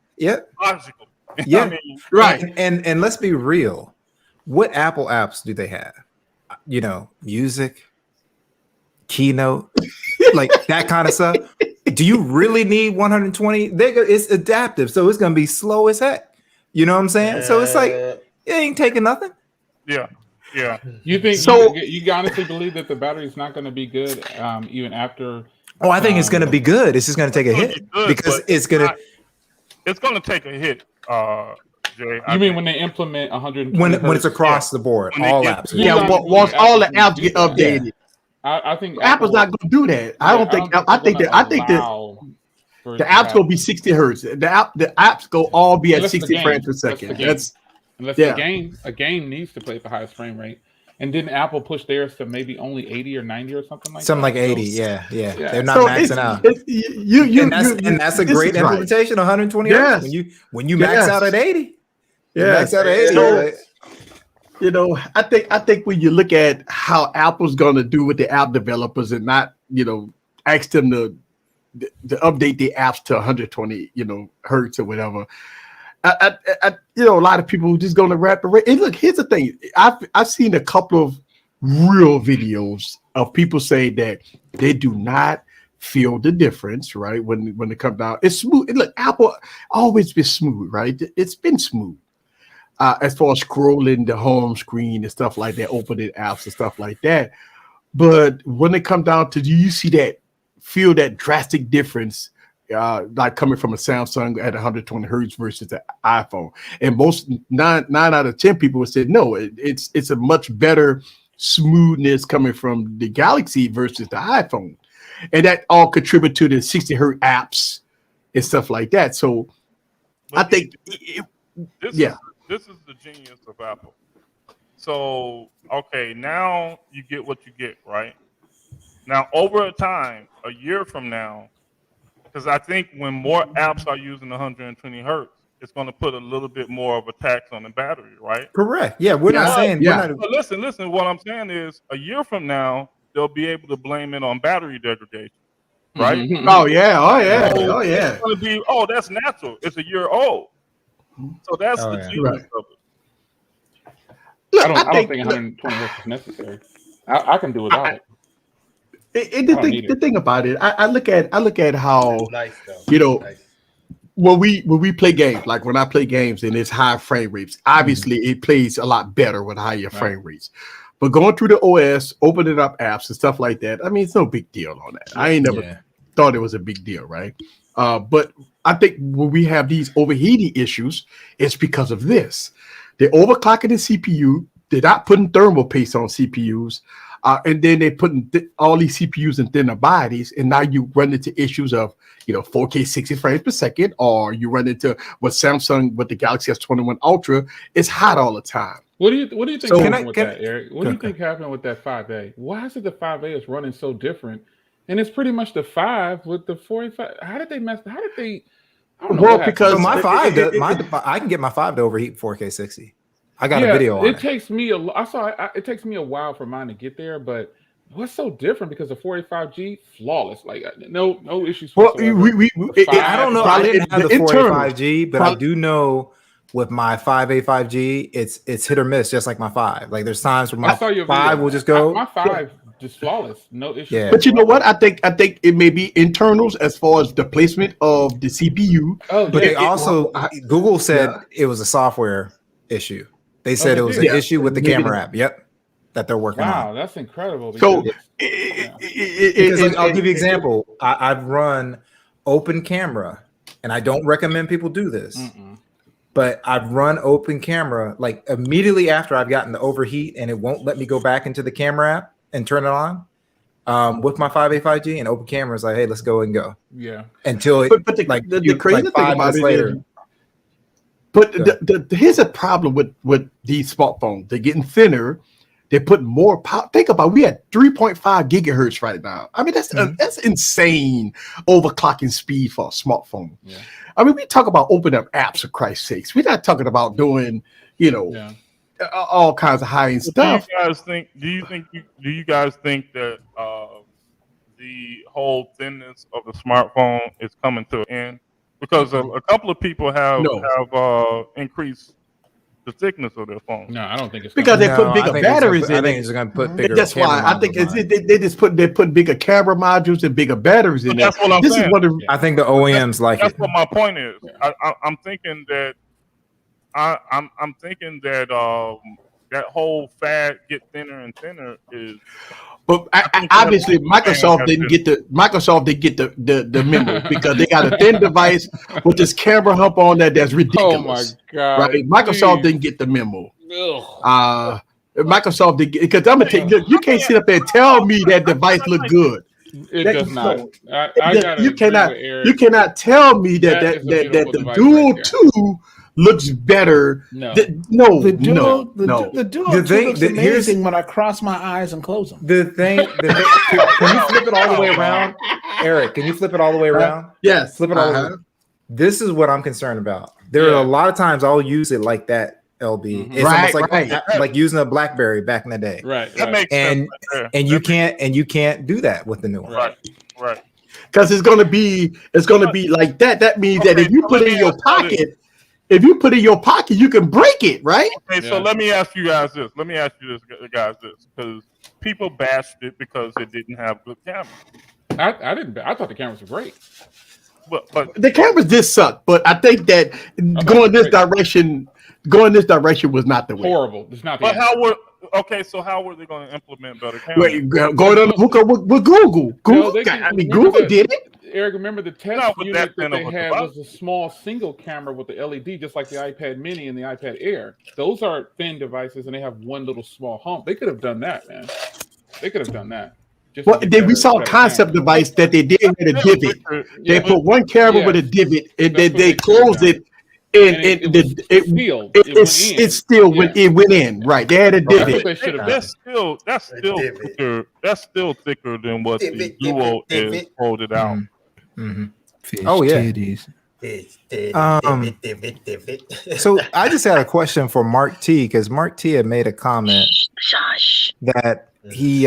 logical. Yeah. I mean, right. And let's be real. What Apple apps do they have? Music, Keynote, like that kind of stuff. Do you really need 120? It's adaptive, so it's gonna be slow as heck. You know what I'm saying? So it's like it ain't taking nothing. Yeah. You think so? You honestly believe that the battery is not going to be good even after? Oh, I think it's going to be good. It's just going to take a hit because it's going to take a hit. Jay, you mean when they implement 100 when it's across the board, all apps? Once all the apps get updated. I think Apple's not going to do that. I think the apps will be 60 hertz. The apps go all be at 60 frames per second. A game needs to play at the highest frame rate. And didn't Apple push theirs to maybe only 80 or 90 or something like that? Something like 80, yeah. They're not maxing out. And that's a great implementation, 120 hertz. When you max out at 80. Max out at 80. I think when you look at how Apple's gonna do with the app developers and not, ask them to update the apps to 120, hertz or whatever. a lot of people who just going to wrap the. And look, here's the thing. I've seen a couple of real videos of people say that they do not feel the difference, right? When it comes down, it's smooth. And look, Apple always been smooth, right? It's been smooth. As far as scrolling the home screen and stuff like that, opening apps and stuff like that. But when it comes down to, do you feel that drastic difference, like coming from a Samsung at 120 hertz versus the iPhone? And most 9 out of 10 people would say no. It's a much better smoothness coming from the Galaxy versus the iPhone, and that all contribute to the 60 hertz apps and stuff like that. So, but I think, this is the genius of Apple. So, okay, now you get what you get, right? Now, over time, a year from now, because I think when more apps are using 120 hertz, it's going to put a little bit more of a tax on the battery, right? Correct. Yeah, we're not saying. Yeah. But listen. What I'm saying is, a year from now, they'll be able to blame it on battery degradation, right? Mm-hmm. Oh yeah. It's going to be, that's natural. It's a year old, so that's the genius of it. Look, I don't think 120 hertz is necessary. I can do without it. The thing about it, I look at how when we play games, like when I play games and it's high frame rates, obviously it plays a lot better with higher frame rates. But going through the OS, opening up apps and stuff like that, I mean, it's no big deal on that. I ain't never thought it was a big deal, right? But I think when we have these overheating issues, it's because of this. They're overclocking the CPU. They're not putting thermal paste on CPUs. And then they putting all these CPUs in thinner bodies, and now you run into issues of 4K 60 frames per second, or you run into what Samsung with the Galaxy S21 Ultra. It's hot all the time. What do you think happened with that, Eric? What do you think happened with that 5A? Why is it the 5A is running so different? And it's pretty much the 5 with the 45. How did they mess? How did they? I don't know. Well, because my 5, I can get my 5 to overheat 4K 60. I got a video on it. It takes me it takes me a while for mine to get there, but what's so different? Because the 45G flawless, like no issues. Well, I don't know. I didn't have the 45G, but I do know with my 5A 5G, it's hit or miss, just like my 5. Like there's times where my 5 will just go. My 5 just flawless, no issues. Yeah. But you know what? I think it may be internals as far as the placement of the CPU. But they also Google said it was a software issue. They said it was an issue with the camera app. Yep, that they're working on. Wow, that's incredible. So, because I'll give you an example. I've run open camera, and I don't recommend people do this. But I've run open camera like immediately after I've gotten the overheat, and it won't let me go back into the camera app and turn it on. With my 5A 5G and open camera is like, hey, let's go and go. Yeah. Until it, but the crazy thing about it later. But here's a problem with these smartphones. They're getting thinner. They're putting more power. Think about it. We had 3.5 gigahertz right now. I mean, that's insane overclocking speed for a smartphone. Yeah. I mean, we talk about opening up apps for Christ's sakes. We're not talking about doing, all kinds of high-end stuff. Do you guys think that the whole thinness of the smartphone is coming to an end? Because a couple of people have increased the thickness of their phone. No, I don't think it's because they put bigger batteries in. I think it's going to put bigger. That's why I think they put bigger camera modules and bigger batteries in there. That's what I'm saying. I think the OEMs like that's it. That's what my point is. I'm thinking that I'm thinking that that whole fad get thinner and thinner is. But obviously, Microsoft didn't get the memo because they got a thin device with this camera hump on that's ridiculous. Oh my god! Right? Microsoft didn't get the memo. Microsoft did because I'm gonna tell you, you can't sit up there and tell me that device look good. It does not. You cannot tell me that the Dual 2 looks better. The Dual looks amazing when I cross my eyes and close them. The thing can you flip it all the way around? Eric, can you flip it all the way around? Yes. Flip it all the way around. This is what I'm concerned about. There are a lot of times I'll use it like that, LB. It's almost like using a BlackBerry back in the day. Right. That makes sense. And you can't do that with the new one. Right. Because it's gonna be like that. That means that if you put it in your pocket, if you put it in your pocket, you can break it, right? Okay, so let me ask you guys this. Because people bashed it because it didn't have good cameras. I didn't. I thought the cameras were great. But the cameras did suck. But I think that going this direction was not the way. Horrible. It's not. But how were they going to implement better cameras? Wait, going on the hookup with Google. Google did it. Eric, remember the test unit that they had was a small single camera with the LED, just like the iPad Mini and the iPad Air. Those are thin devices, and they have one little small hump. They could have done that, man. They could have done that. Well, then we saw a concept device that they did with a divot. They put one camera with a divot, and then they closed it, and it still went in. Right, they had a divot. That's still thicker than what the Duo is folded out. Oh yeah. So I just had a question for Mark T, because Mark T had made a comment that he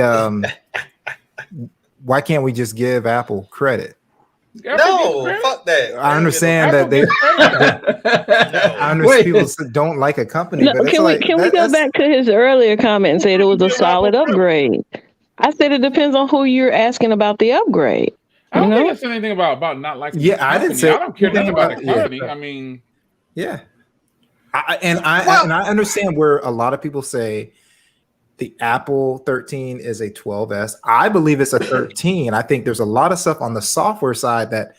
why can't we just give Apple credit? No, fuck that. I understand that they. I understand people don't like a company. No, can we go back to his earlier comment and say it was a solid upgrade? I said it depends on who you're asking about the upgrade. I don't think I said anything about not liking. Yeah, I didn't say. I don't care nothing about the company. I mean, yeah, I understand where a lot of people say the Apple 13 is a 12S. I believe it's a 13. I think there's a lot of stuff on the software side that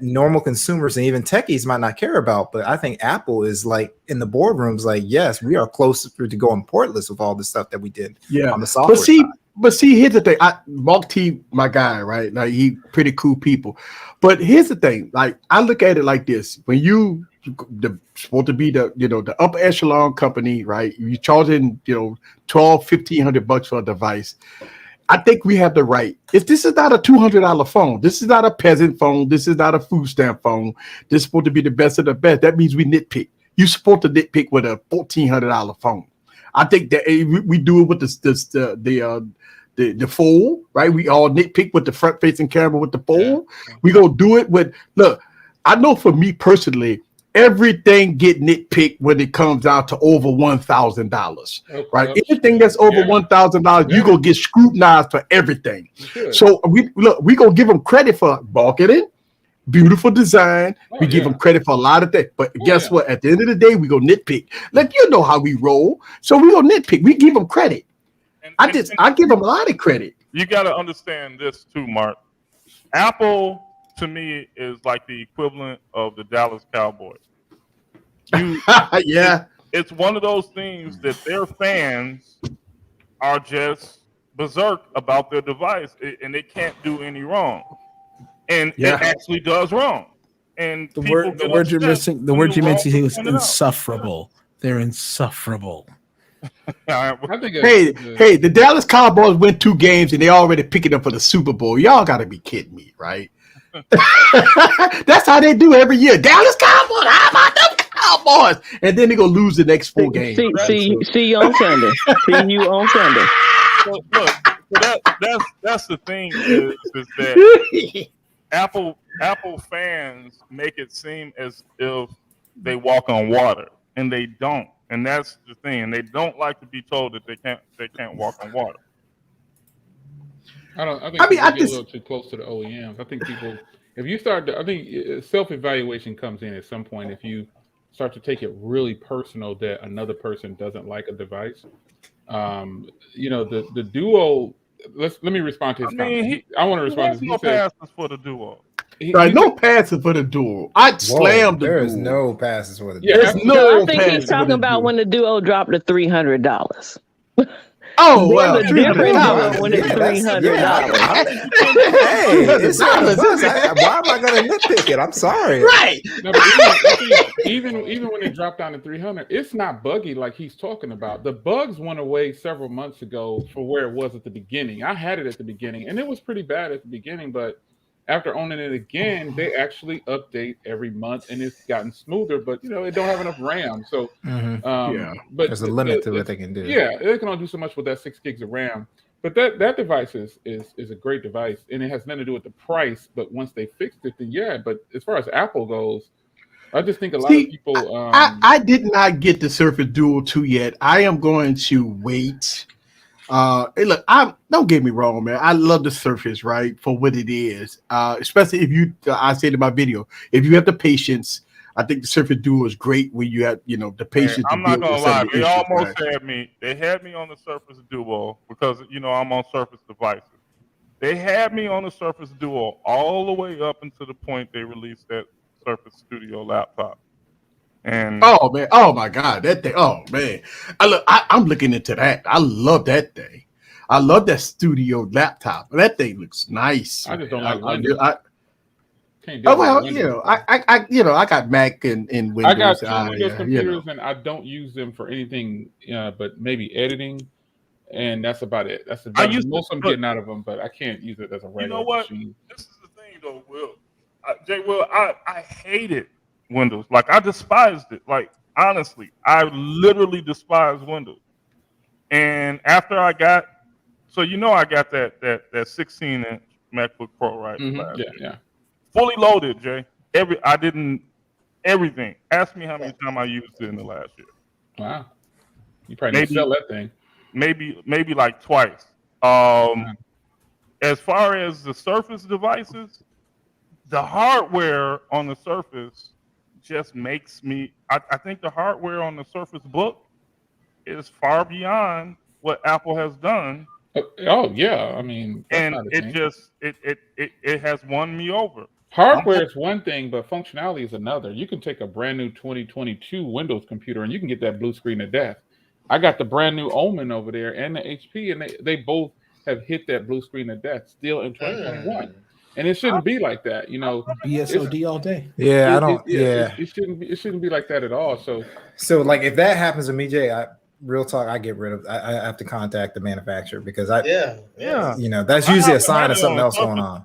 normal consumers and even techies might not care about. But I think Apple is like in the boardrooms, like, yes, we are closer to going portless with all the stuff that we did on the software side. But see, here's the thing. Mark T, my guy, right? Like, he pretty cool people. But here's the thing. Like, I look at it like this: when supposed to be the upper echelon company, right? You charging $1,200-$1,500 for a device. I think we have the right. This is not a $200 phone. This is not a peasant phone. This is not a food stamp phone. This is supposed to be the best of the best. That means we nitpick. You're supposed to nitpick with a $1,400 phone. I think that we do it with the fold, right? We all nitpick with the front facing camera with the fold. We gonna do it with. Look, I know for me personally, everything get nitpicked when it comes out to over $1,000, right? Anything that's over $1,000, you gonna get scrutinized for everything. So we gonna give them credit for marketing, beautiful design. We give them credit for a lot of things. But guess what? At the end of the day, we go nitpick. Like, you know how we roll. So we go nitpick. We give them credit. I give them a lot of credit. You got to understand this too, Mark. Apple, to me, is like the equivalent of the Dallas Cowboys. It's one of those things that their fans are just berserk about their device, and they can't do any wrong. And it actually does wrong. And the word you mentioned is insufferable. They're insufferable. The Dallas Cowboys win 2 games and they already picking up for the Super Bowl. Y'all got to be kidding me, right? That's how they do every year. Dallas Cowboys, how about them Cowboys? And then they gonna lose the next 4 games. See you on Sunday. See you on Sunday. So that's the thing is that Apple fans make it seem as if they walk on water, and they don't. And that's the thing. They don't like to be told that they can't walk on water. I think get a little too close to the OEMs. I think people, if you start, I think self-evaluation comes in at some point. If you start to take it really personal that another person doesn't like a device, the Duo. Let me respond to his comment. I want to respond to his. No passes for the Duo. No passes for the Duo. I slammed the Duo. There is no passes for the Duo. I think he's talking about when the Duo dropped to $300. Oh, well, there's a difference when it's $300. Hey, it's not a buzz. Why am I going to nitpick it? I'm sorry. Right. No, but even when it dropped down to $300, it's not buggy like he's talking about. The bugs went away several months ago for where it was at the beginning. I had it at the beginning, and it was pretty bad at the beginning, but after owning it again, they actually update every month, and it's gotten smoother. But it don't have enough RAM, so but there's a limit to what they can do. Yeah, they can only do so much with that 6 gigs of RAM. But that device is a great device, and it has nothing to do with the price. But once they fixed it, then But as far as Apple goes, I just think a lot of people. I did not get the Surface Duo 2 yet. I am going to wait. Hey, look, don't get me wrong, man. I love the Surface, right, for what it is. Especially if you, I said in my video, if you have the patience, I think the Surface Duo is great when you have, the patience. I'm not gonna lie, they almost had me. They had me on the Surface Duo because I'm on Surface devices. They had me on the Surface Duo all the way up until the point they released that Surface Studio laptop. And oh man, oh my God, that thing! Oh man, I'm looking into that. I love that thing. I love that studio laptop. That thing looks nice. I just don't like Windows. Can't do Windows. I got Mac and Windows. I got two Windows computers, and I don't use them for anything, but maybe editing, and that's about it. That's about the most I'm getting out of them. But I can't use it as a regular machine. This is the thing, though, Will. Jay, Will, I hated Windows. Like, I despised it. Like, honestly, I literally despised Windows. And after I got, I got that 16-inch MacBook Pro, right? Yeah. Fully loaded, Jay. Everything. Ask me how many times I used it in the last year. Wow. You probably need to sell that thing. Maybe like twice. As far as the Surface devices, the hardware on the Surface just makes me. I think the hardware on the Surface Book is far beyond what Apple has done. Oh yeah, I mean, and it has won me over. Hardware is one thing, but functionality is another. You can take a brand new 2022 Windows computer and you can get that blue screen of death. I got the brand new Omen over there and the HP, and they both have hit that blue screen of death still in 2021. And it shouldn't be like that, BSOD all day. Yeah, it shouldn't be like that at all. So like if that happens to me, Jay, real talk, I get rid of. I have to contact the manufacturer because that's usually a sign of something else going on.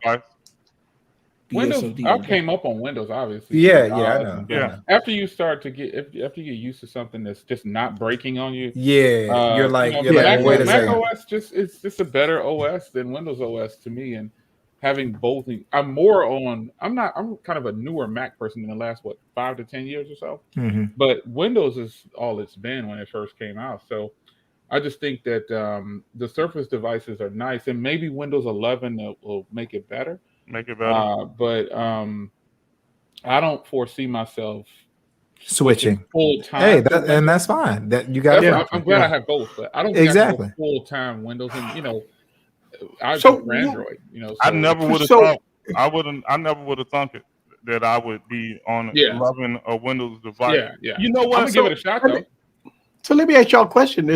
Windows, I came up on Windows, obviously. Yeah, I know. Yeah. After you start to after you get used to something that's just not breaking on you. Yeah, you're like, wait a second. Mac OS it's just a better OS than Windows OS to me, and having both. I'm kind of a newer Mac person in the last 5 to 10 years or so. Mm-hmm. But Windows is all it's been when it first came out. So I just think that the Surface devices are nice, and maybe Windows 11 will make it better. But I don't foresee myself switching full time. Hey, and that's fine. That you got. I'm glad I have both, but I don't think I can go full time Windows. And I prefer Android. So, I never would have thought. I never would have thought that I would be on 11 a Windows device. Yeah. You know what? I'm gonna give it a shot though. So let me ask y'all a question.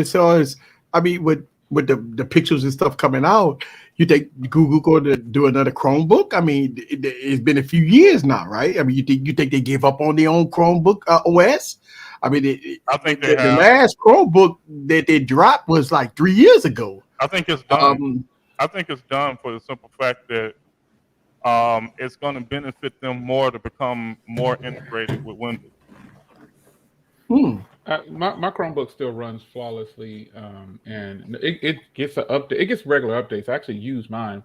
With the pictures and stuff coming out, you think Google going to do another Chromebook? I mean, it's been a few years now, right? I mean, you think they gave up on their own Chromebook OS? I mean, I think the last Chromebook that they dropped was like 3 years ago. I think it's done. I think it's done for the simple fact that it's going to benefit them more to become more integrated with Windows. My Chromebook still runs flawlessly, and it gets an update. It gets regular updates. I actually use mine,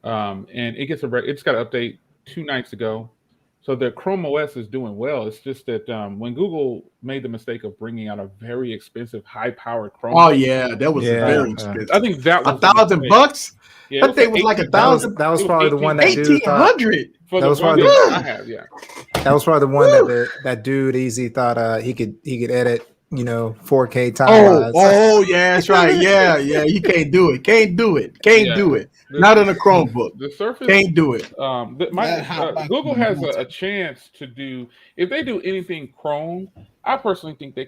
and it's got an update 2 nights ago. So the Chrome OS is doing well. It's just that when Google made the mistake of bringing out a very expensive, high-powered Chrome. Oh yeah, that was very expensive. I think that was $1,000. Yeah, that thing was like $1,000. That was probably the one that dude $1,800. That was probably I have. Yeah, that was probably the one that dude Easy thought he could edit 4K time. Oh yeah, that's right. Yeah. You can't do it. Can't do it. Not on a Chromebook. The Surface can't do it. Google has a chance to do, if they do anything Chrome. I personally think they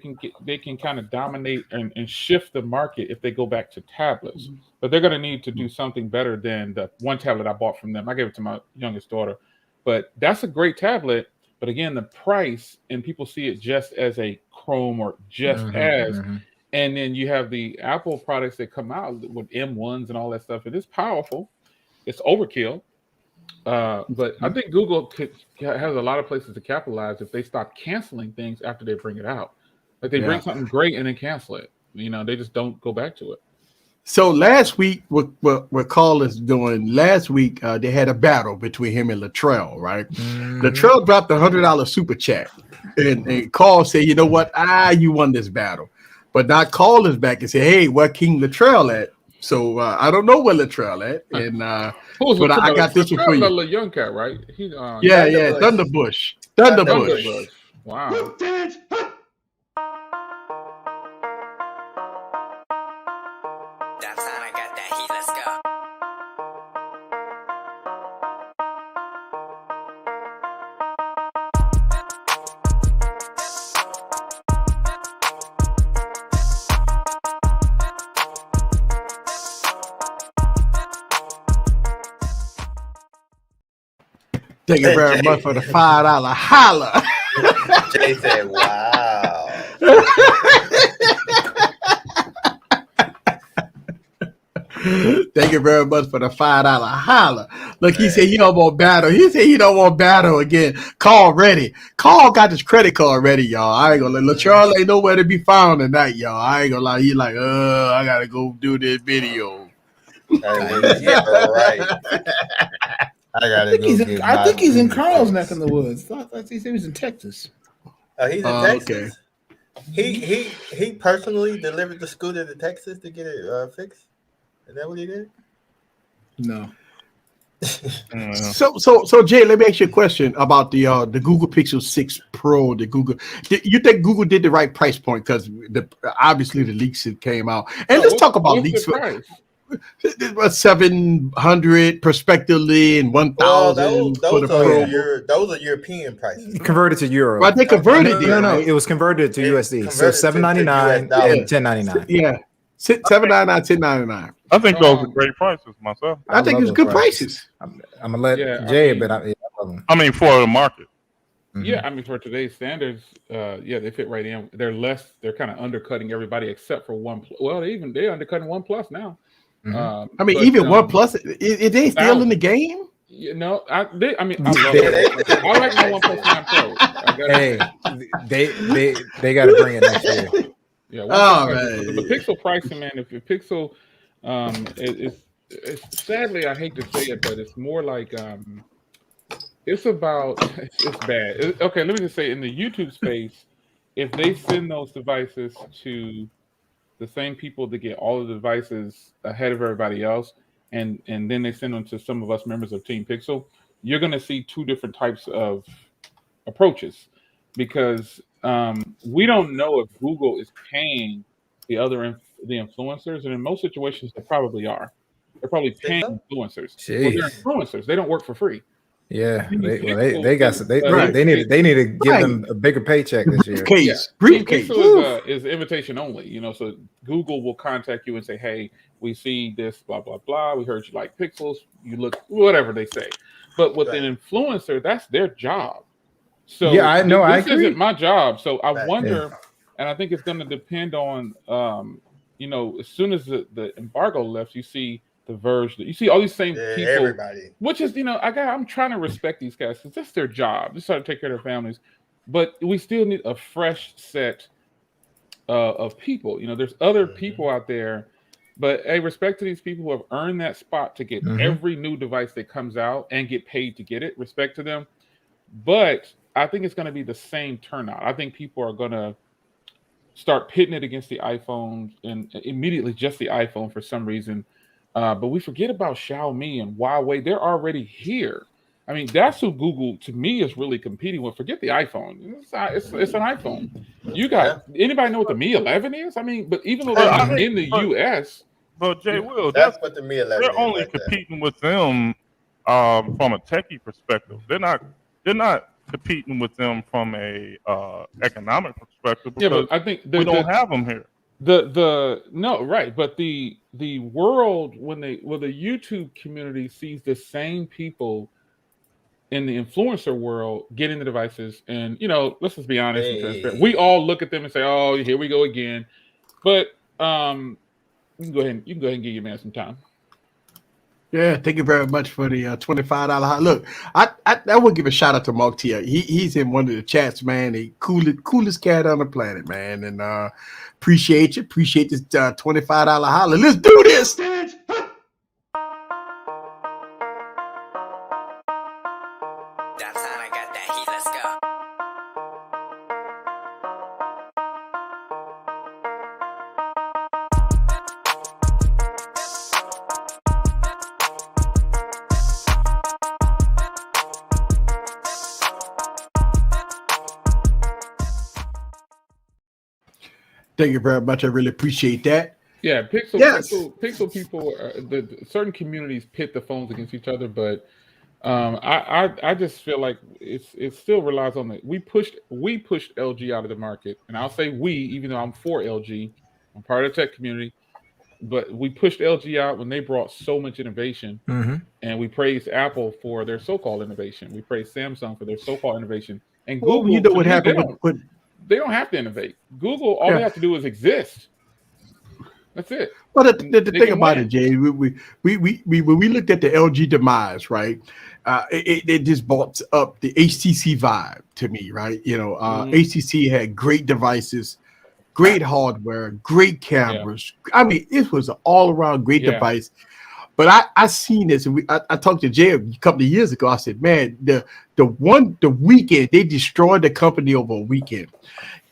can kind of dominate and shift the market if they go back to tablets. Mm-hmm. But they're going to need to do something better than the one tablet I bought from them. I gave it to my youngest daughter, but that's a great tablet. But again, the price, and people see it just as a Chrome or just and then you have the Apple products that come out with M1s and all that stuff. It is powerful. It's overkill. But I think Google has a lot of places to capitalize if they stop canceling things after they bring it out. Like they bring something great and then cancel it. They just don't go back to it. So last week, what Carl is doing, last week, they had a battle between him and Latrell, right? Latrell dropped $100 super chat. And Carl said, you know what? You won this battle. But now Carl is back and say, hey, where King Latrell at? So I don't know where Latrell at. And but I got this one for you. A young cat, right? Yeah, Thunderbush. Thunderbush. Wow. Thank you very much for the $5 holla. Jay said, wow. Thank you very much for the $5 holla. Look, he said he don't want battle. He said he don't want battle again. Carl ready. Carl got his credit card ready, y'all. I ain't gonna let Charles ain't nowhere to be found tonight, y'all. I ain't gonna lie. He like, I gotta go do this video. Right. I think he's in Carl's neck in the woods. I thought he said he was in Texas. He's in Texas. Okay. He personally delivered the scooter to Texas to get it fixed. Is that what he did? No. So Jay, let me ask you a question about the Google Pixel 6 Pro. You think Google did the right price point? Because obviously the leaks came out. And let's talk about leaks. 700 prospectively and 1,000 for the Pro. Those are European prices. Converted to euro. Well, they converted it. No, it was converted to USD. So $7.99 and $10.99. Yeah, $7.99, $10.99. I think those are great prices myself. I think it's good prices. I'm gonna let Jay, but I mean for the market. Mm-hmm. Yeah, I mean for today's standards, they fit right in. They're kind of undercutting everybody except for OnePlus. Well, they're undercutting OnePlus now. Mm-hmm. I mean, even OnePlus, is they still in the game? You know, I love it. I like my OnePlus 9 Pro. They got to bring it next year. Yeah, the Pixel pricing, man. If your Pixel, it's sadly, I hate to say it, but it's more like it's bad. Okay, let me just say, in the YouTube space, if they send those devices to the same people that get all of the devices ahead of everybody else, and then they send them to some of us members of Team Pixel, you're going to see two different types of approaches, because we don't know if Google is paying the influencers, and in most situations they probably are. They're probably paying influencers. Well, they're influencers. They don't work for free. Yeah, they need to give them a bigger paycheck this year. Briefcase. Pixel is invitation only, so Google will contact you and say, hey, we see this, blah, blah, blah. We heard you like pixels. You look, whatever they say. But with an influencer, that's their job. So yeah, I know. This isn't my job. So I wonder, and I think it's going to depend on, as soon as the embargo lifts, you see The Verge, you see all these same people, everybody. Which is, I'm trying to respect these guys because that's their job. Just try to take care of their families. But we still need a fresh set of people. There's other people out there, but hey, respect to these people who have earned that spot to get every new device that comes out and get paid to get it. Respect to them. But I think it's going to be the same turnout. I think people are going to start pitting it against the iPhone and immediately just the iPhone for some reason. But we forget about Xiaomi and Huawei. They're already here. I mean, that's who Google, to me, is really competing with. Forget the iPhone. It's an iPhone. You got anybody know what the Mi 11 is? I mean, but even though they're not in the US. But Jay Will, that's what the Mi 11 they're is. They're only competing with them from a techie perspective. They're not competing with them from a economic perspective. Yeah, but I think we don't have them here. No, right, but the world when the YouTube community sees the same people in the influencer world getting the devices, and let's just be honest and transparent. We all look at them and say, "Oh, here we go again." But you can go ahead and give your man some time. Yeah, thank you very much for the $25. Look, I would give a shout out to Mark T. He's in one of the chats, man. The coolest cat on the planet, man. And appreciate you. Appreciate this $25 holler. Let's do this. Thank you very much. I really appreciate that. Yeah, Pixel people, the certain communities pit the phones against each other, but I just feel like it still relies on we pushed LG out of the market, and I'll say we, even though I'm for LG, I'm part of the tech community, but we pushed LG out when they brought so much innovation, and we praised Apple for their so-called innovation. We praised Samsung for their so-called innovation, and Google. You know what happened with they don't have to innovate. Google, all they have to do is exist. That's it. Well, the thing about it, Jay, we when we looked at the LG demise, right? It just brought up the HTC Vive to me, right? You know, HTC had great devices, great hardware, great cameras. Yeah. I mean, it was an all-around great device. But I seen this, and I talked to Jay a couple of years ago. I said, man, the weekend they destroyed the company over a weekend,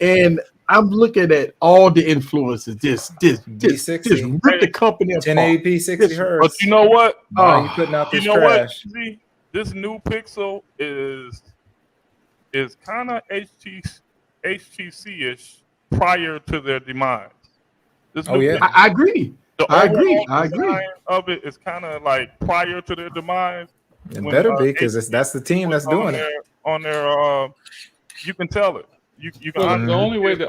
and I'm looking at all the influences. Just rip the company apart. 1080p 60 hertz. But you know what? You putting out this trash. What? This new Pixel is kind of HTC-ish prior to their demise. I agree. I agree. Of it is kind of like prior to their demise. It better be, because that's the team that's doing it. On their, you can tell it. You can. The only way the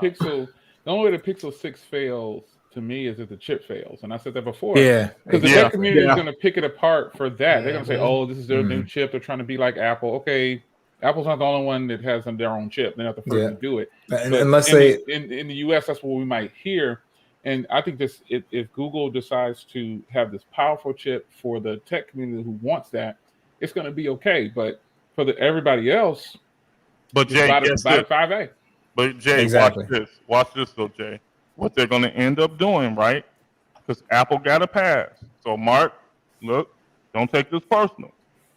Pixel 6 fails to me is if the chip fails, and I said that before. Yeah, because the tech community is going to pick it apart for that. They're going to say, "Oh, this is their new chip. They're trying to be like Apple." Okay, Apple's not the only one that has their own chip. They're not the first to do it. Unless in the US, that's what we might hear. And I think if Google decides to have this powerful chip for the tech community who wants that, it's going to be okay. But for everybody else, Jay, buy the 5A. But Jay, exactly. Watch this though, Jay. What they're going to end up doing, right? Because Apple got a pass. So Mark, look, don't take this personal.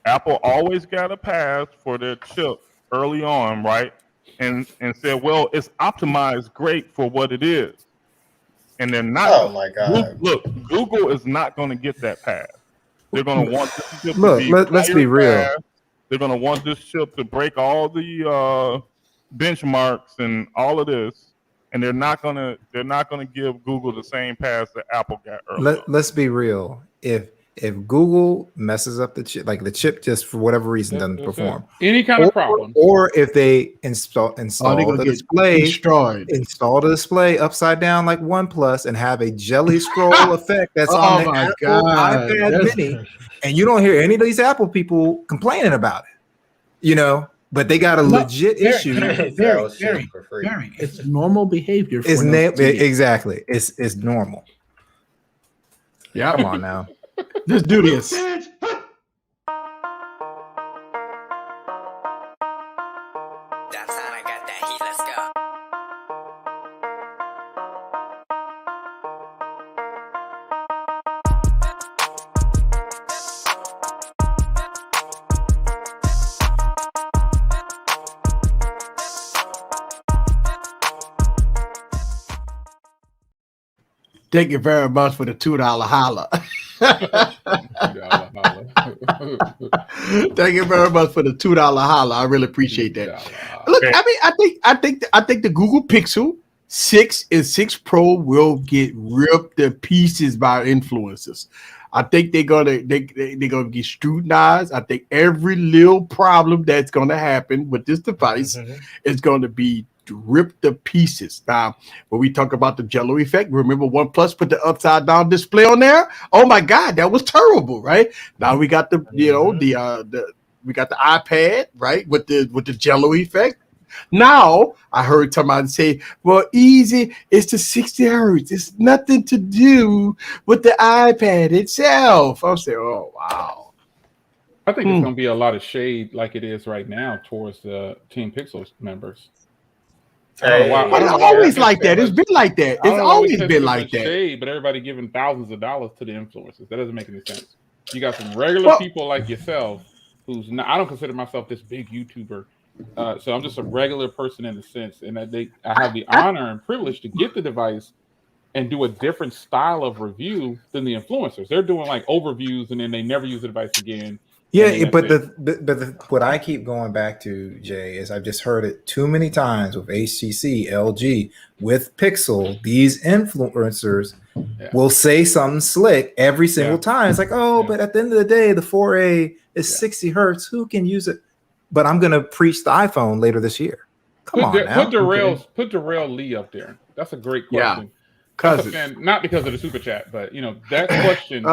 Apple always got a pass for their chip early on, right? And said, well, it's optimized great for what it is. And they're not. Oh my God! Look, Google is not going to get that pass. They're going to want this chip to be. Let's be real. Fast. They're going to want this chip to break all the benchmarks and all of this, and they're not going to give Google the same pass that Apple got earlier. Let's be real. If Google messes up the chip, like the chip just for whatever reason doesn't perform, any kind of problem, or if they install the display, install the display upside down like OnePlus and have a jelly scroll effect that's on the Apple iPad Mini, and you don't hear any of these Apple people complaining about it, you know. But they got a legit issue. Very. It's normal behavior. Exactly. It's normal. Yeah, come on now. Let's do this. Thank you very much for the $2 holla. Thank you very much for the $2 holla. I really appreciate that. Look, I think the Google Pixel 6 and 6 Pro will get ripped to pieces by influencers. I think they're gonna get scrutinized. I think every little problem that's gonna happen with this device is gonna be ripped to pieces. Now, when we talk about the Jello effect, remember OnePlus put the upside down display on there? Oh my God, that was terrible, right? Now we got the we got the iPad, right, with the Jello effect. Now I heard somebody say, "Well, easy. It's the 60 hertz. It's nothing to do with the iPad itself." I'm saying, "Oh wow." I think it's going to be a lot of shade like it is right now towards the Team Pixels members. I don't know why. It's always like that. It's been like that. It's always been like that. Shade, but everybody giving thousands of dollars to the influencers. That doesn't make any sense. You got some regular people like yourself who's not. I don't consider myself this big YouTuber, so I'm just a regular person in a sense, and I have the honor and privilege to get the device and do a different style of review than the influencers. They're doing like overviews, and then they never use the device again. Yeah, but what I keep going back to, Jay, is I've just heard it too many times with HTC, LG, with Pixel. These influencers will say something slick every single time. It's like, but at the end of the day, the 4A is 60 hertz. Who can use it? But I'm going to preach the iPhone later this year. Come on now. Put Darrell Lee up there. That's a great question. Not because of the super chat, but that question,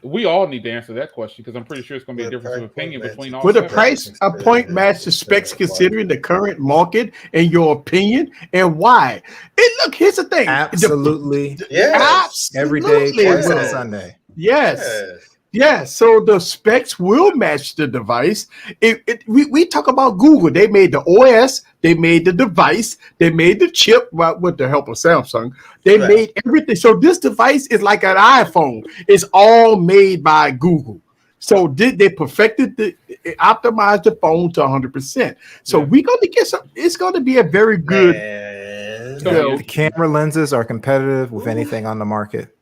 we all need to answer that question because I'm pretty sure it's going to be a difference of opinion between all. Would the price point match the specs considering the current market, in your opinion, and why? And look, here's the thing. Absolutely. Yes. Every day, twice on Sunday. Yes. So the specs will match the device. We talk about Google. They made the OS. They made the device. They made the chip with the help of Samsung. They made everything. So this device is like an iPhone. It's all made by Google. So they perfected optimized the phone to 100%. So we're going to get some. It's going to be a very good. The camera lenses are competitive with anything on the market.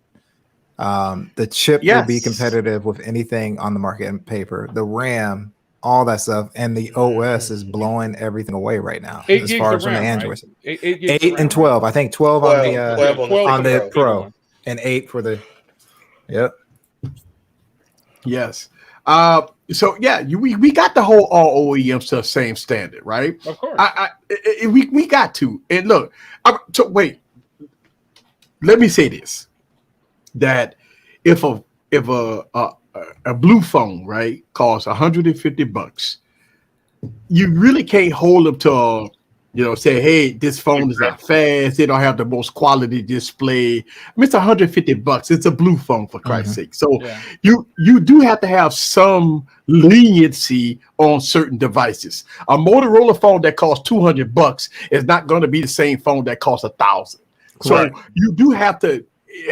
The chip will be competitive with anything on the market in paper. The RAM, all that stuff, and the OS is blowing everything away right now. As far as from the Android, 8 and 12. I think 12 on the Pro, and 8 for the. Yep. Yes. So we got the whole all OEMs to the same standard, right? Of course. We got to. And look, wait. Let me say this. That if a blue phone, right, costs $150, you really can't hold them to say, hey, this phone is not fast, they don't have the most quality display. I mean, it's $150. It's a blue phone, for Christ's sake. So you do have to have some leniency on certain devices. A Motorola phone that costs $200 is not going to be the same phone that costs $1,000. So you do have to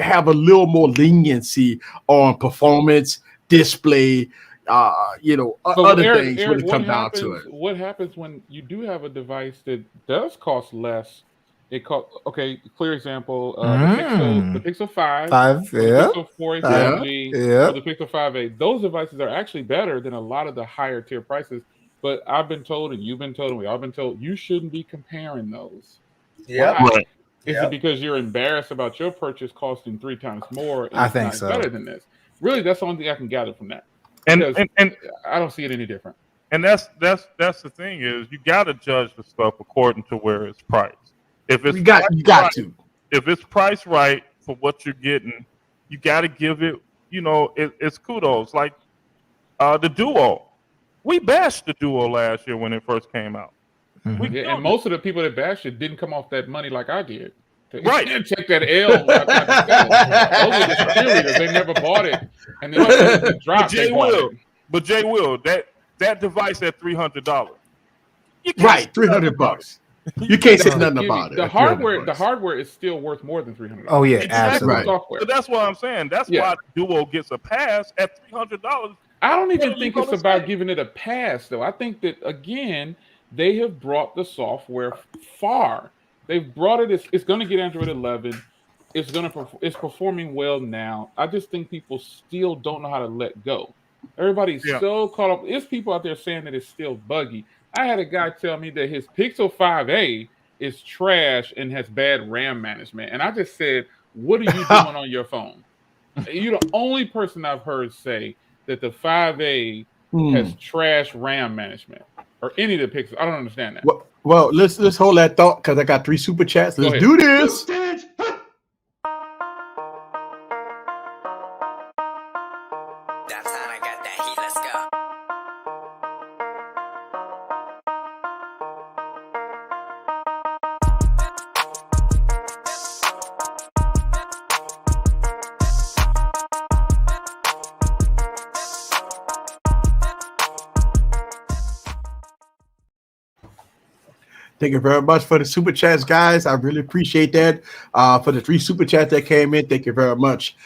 have a little more leniency on performance, display, other things when it comes down to it. What happens when you do have a device that does cost less? Clear example, the Pixel 5, the Pixel 4a 5G, or the Pixel 5a. Those devices are actually better than a lot of the higher tier prices. But I've been told, and you've been told, and we all been told, you shouldn't be comparing those. Right. Is it because you're embarrassed about your purchase costing 3 times more? And I think so. Better than this. Really, that's the only thing I can gather from that. And I don't see it any different. And that's the thing is you got to judge the stuff according to where it's priced. If it's if it's priced right for what you're getting, you got to give it. It's kudos. Like the Duo, we bashed the Duo last year when it first came out. And most of the people that bashed it didn't come off that money like I did. Right. Take that L. Those are the cheerleaders. They never bought it. And then dropped But Jay Will, that device at $300. Right, $300. You can't say nothing about it. The hardware is still worth more than $300. Oh yeah, absolutely. Software. So that's what I'm saying. That's why Duo gets a pass at $300. I don't even think it's about giving it a pass, though. I think that again, they have brought the software far. They've brought it. It's going to get Android 11. It's performing well now. I just think people still don't know how to let go. Everybody's so caught up. There's people out there saying that it's still buggy. I had a guy tell me that his Pixel 5a is trash and has bad RAM management. And I just said, what are you doing on your phone? You're the only person I've heard say that the 5a has trash RAM management or any of the Pixels. I don't understand that. Well, let's hold that thought because I got 3 super chats. Let's do this. Thank you very much for the super chats, guys. I really appreciate that. For the 3 super chats that came in, thank you very much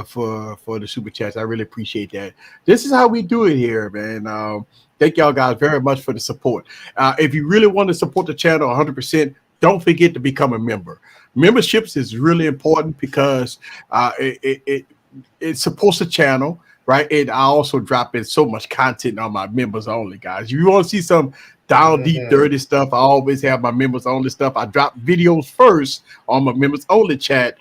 for the super chats. I really appreciate that. This is how we do it here, man. Thank y'all guys very much for the support. If you really want to support the channel 100%, don't forget to become a member. Memberships is really important because it supports the channel, right? And I also drop in so much content on my members only, guys. If you want to see some down deep dirty stuff, I always have my members only stuff. I drop videos first on my members only chat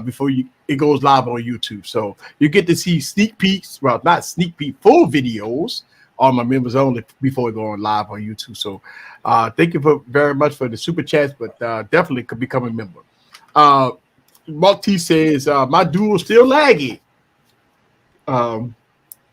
before it goes live on YouTube. So you get to see sneak peeks, well, not sneak peek, full videos on my members only before going live on YouTube. So thank you very much for the super chats, but definitely could become a member. Mark T says my duel still laggy.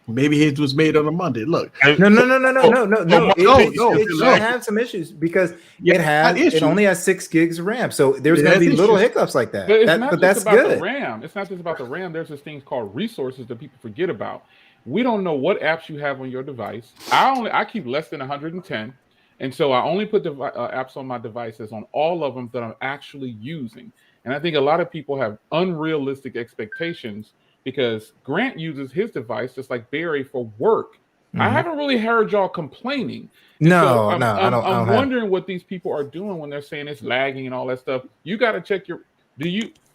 Maybe his was made on a Monday. Look, no. It should have some issues because it only has 6 gigs of RAM, so there's going to be little hiccups like that. But that's good. RAM. It's not just about the RAM. There's this thing called resources that people forget about. We don't know what apps you have on your device. I keep less than 110, and so I only put apps on my devices on all of them that I'm actually using. And I think a lot of people have unrealistic expectations, because Grant uses his device just like Barry for work. I haven't really heard y'all complaining. I'm wondering what these people are doing when they're saying it's lagging and all that stuff. You got to check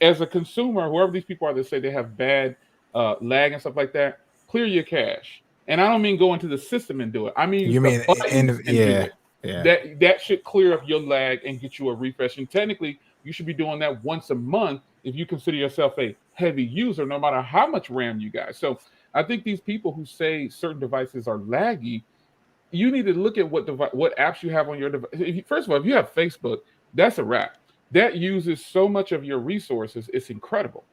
as a consumer, whoever these people are that say they have bad lag and stuff like that, clear your cache. And I don't mean go into the system and do it. I mean, that should clear up your lag and get you a refresh. And technically, you should be doing that once a month if you consider yourself a heavy user, no matter how much RAM you got. So I think these people who say certain devices are laggy, you need to look at what apps you have on your device. First of all, if you have Facebook, that's a wrap. That uses so much of your resources, it's incredible.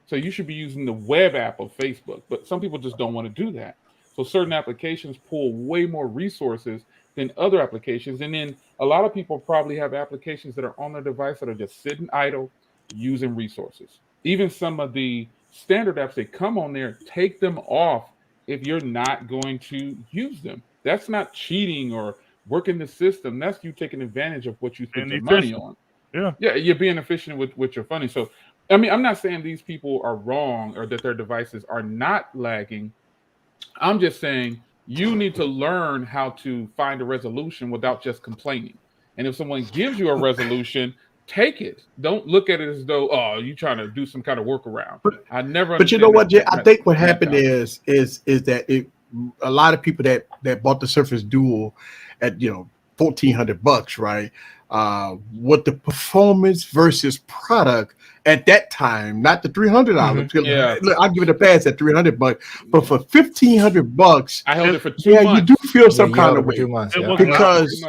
So you should be using the web app of Facebook, but some people just don't want to do that. So certain applications pull way more resources than other applications. And then a lot of people probably have applications that are on their device that are just sitting idle, using resources. Even some of the standard apps that come on there, take them off if you're not going to use them. That's not cheating or working the system. That's you taking advantage of what you spend your money on. Yeah, you're being efficient with your funding. So, I mean, I'm not saying these people are wrong or that their devices are not lagging. I'm just saying you need to learn how to find a resolution without just complaining. And if someone gives you a resolution, take it. Don't look at it as though, you're trying to do some kind of workaround. But you know what, Jay? I think what happened is that a lot of people that bought the Surface Duo at $1,400, right? What the performance versus product at that time, not the $300. Look, I'll give it a pass at $300, but for $1,500, I held it for 2 months. You do feel some kind of way because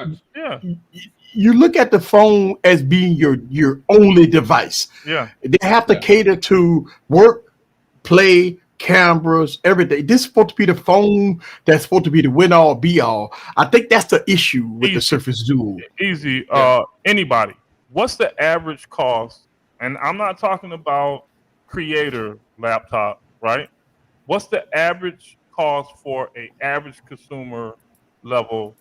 you look at the phone as being your only device. Yeah, they have to cater to work, play, cameras, everything. This is supposed to be the phone that's supposed to be the win all be all. I think that's the issue with the Surface Duo. Anybody, what's the average cost? And I'm not talking about creator laptop, right? What's the average cost for an average consumer level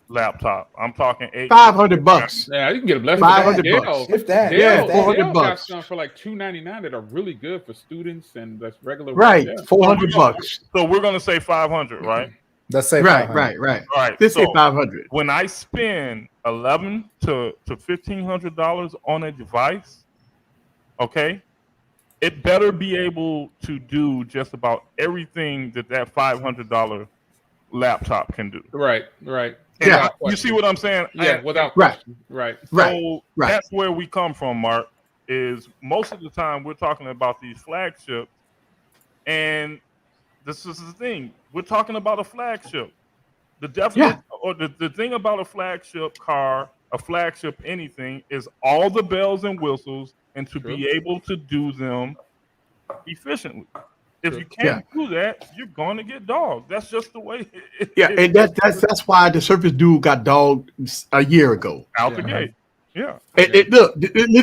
laptop? I'm talking $500. Yeah, you can get a less $500. If that, $400 got some for like $299 that are really good for students and that's regular. Right, $400. So we're gonna say 500, right? Let's say right. Let's say 500. When I spend $1,100 to $1,500 on a device, okay, it better be able to do just about everything that $500 laptop can do. Right. Yeah, you see what I'm saying? Without question. Right. So that's where we come from, Mark. Is most of the time we're talking about these flagships, and this is the thing. We're talking about a flagship. The definition or the thing about a flagship car, a flagship anything, is all the bells and whistles, and to be able to do them efficiently. If you can't do that, you're going to get dogged. That's just the way. And that's why the Surface Duo got dogged a year ago. Out the gate. Yeah. Look,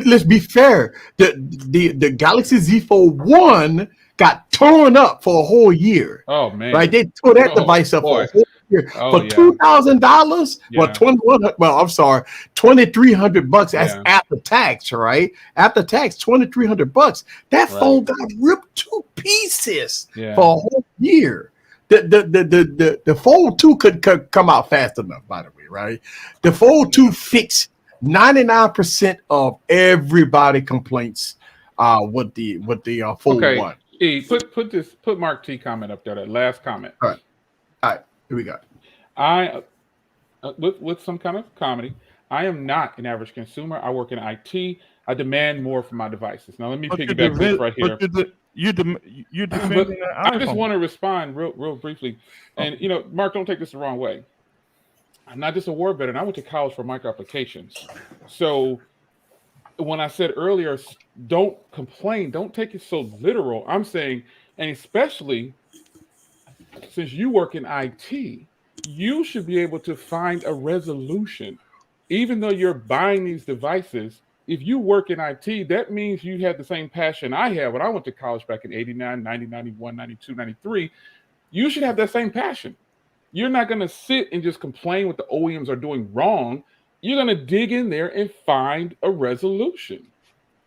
let's be fair. The Galaxy Z Fold 1 got torn up for a whole year. Oh man! Right? They tore that device up for a whole for $2,000. Well, $2,100. Well, I'm sorry, $2,300. That's after tax, right? After tax, $2,300. That phone got ripped to pieces for a whole year. The Fold 2 could come out fast enough, by the way, right? The Fold 2 fixed 99% of everybody complaints with the Fold 1. E, put Mark T comment up there, that last comment. All right, here we go. I with some kind of comedy, I am not an average consumer. I work in IT. I demand more from my devices. Now let me piggyback this right here. You defending I just want to respond real briefly. And Mark, don't take this the wrong way. I'm not just a war veteran. I went to college for micro applications. So when I said earlier, don't complain, don't take it so literal. I'm saying, and especially since you work in IT, you should be able to find a resolution. Even though you're buying these devices, if you work in IT, that means you had the same passion I had when I went to college back in 89, 90, 91, 92, 93. You should have that same passion. You're not going to sit and just complain what the OEMs are doing wrong. You're going to dig in there and find a resolution.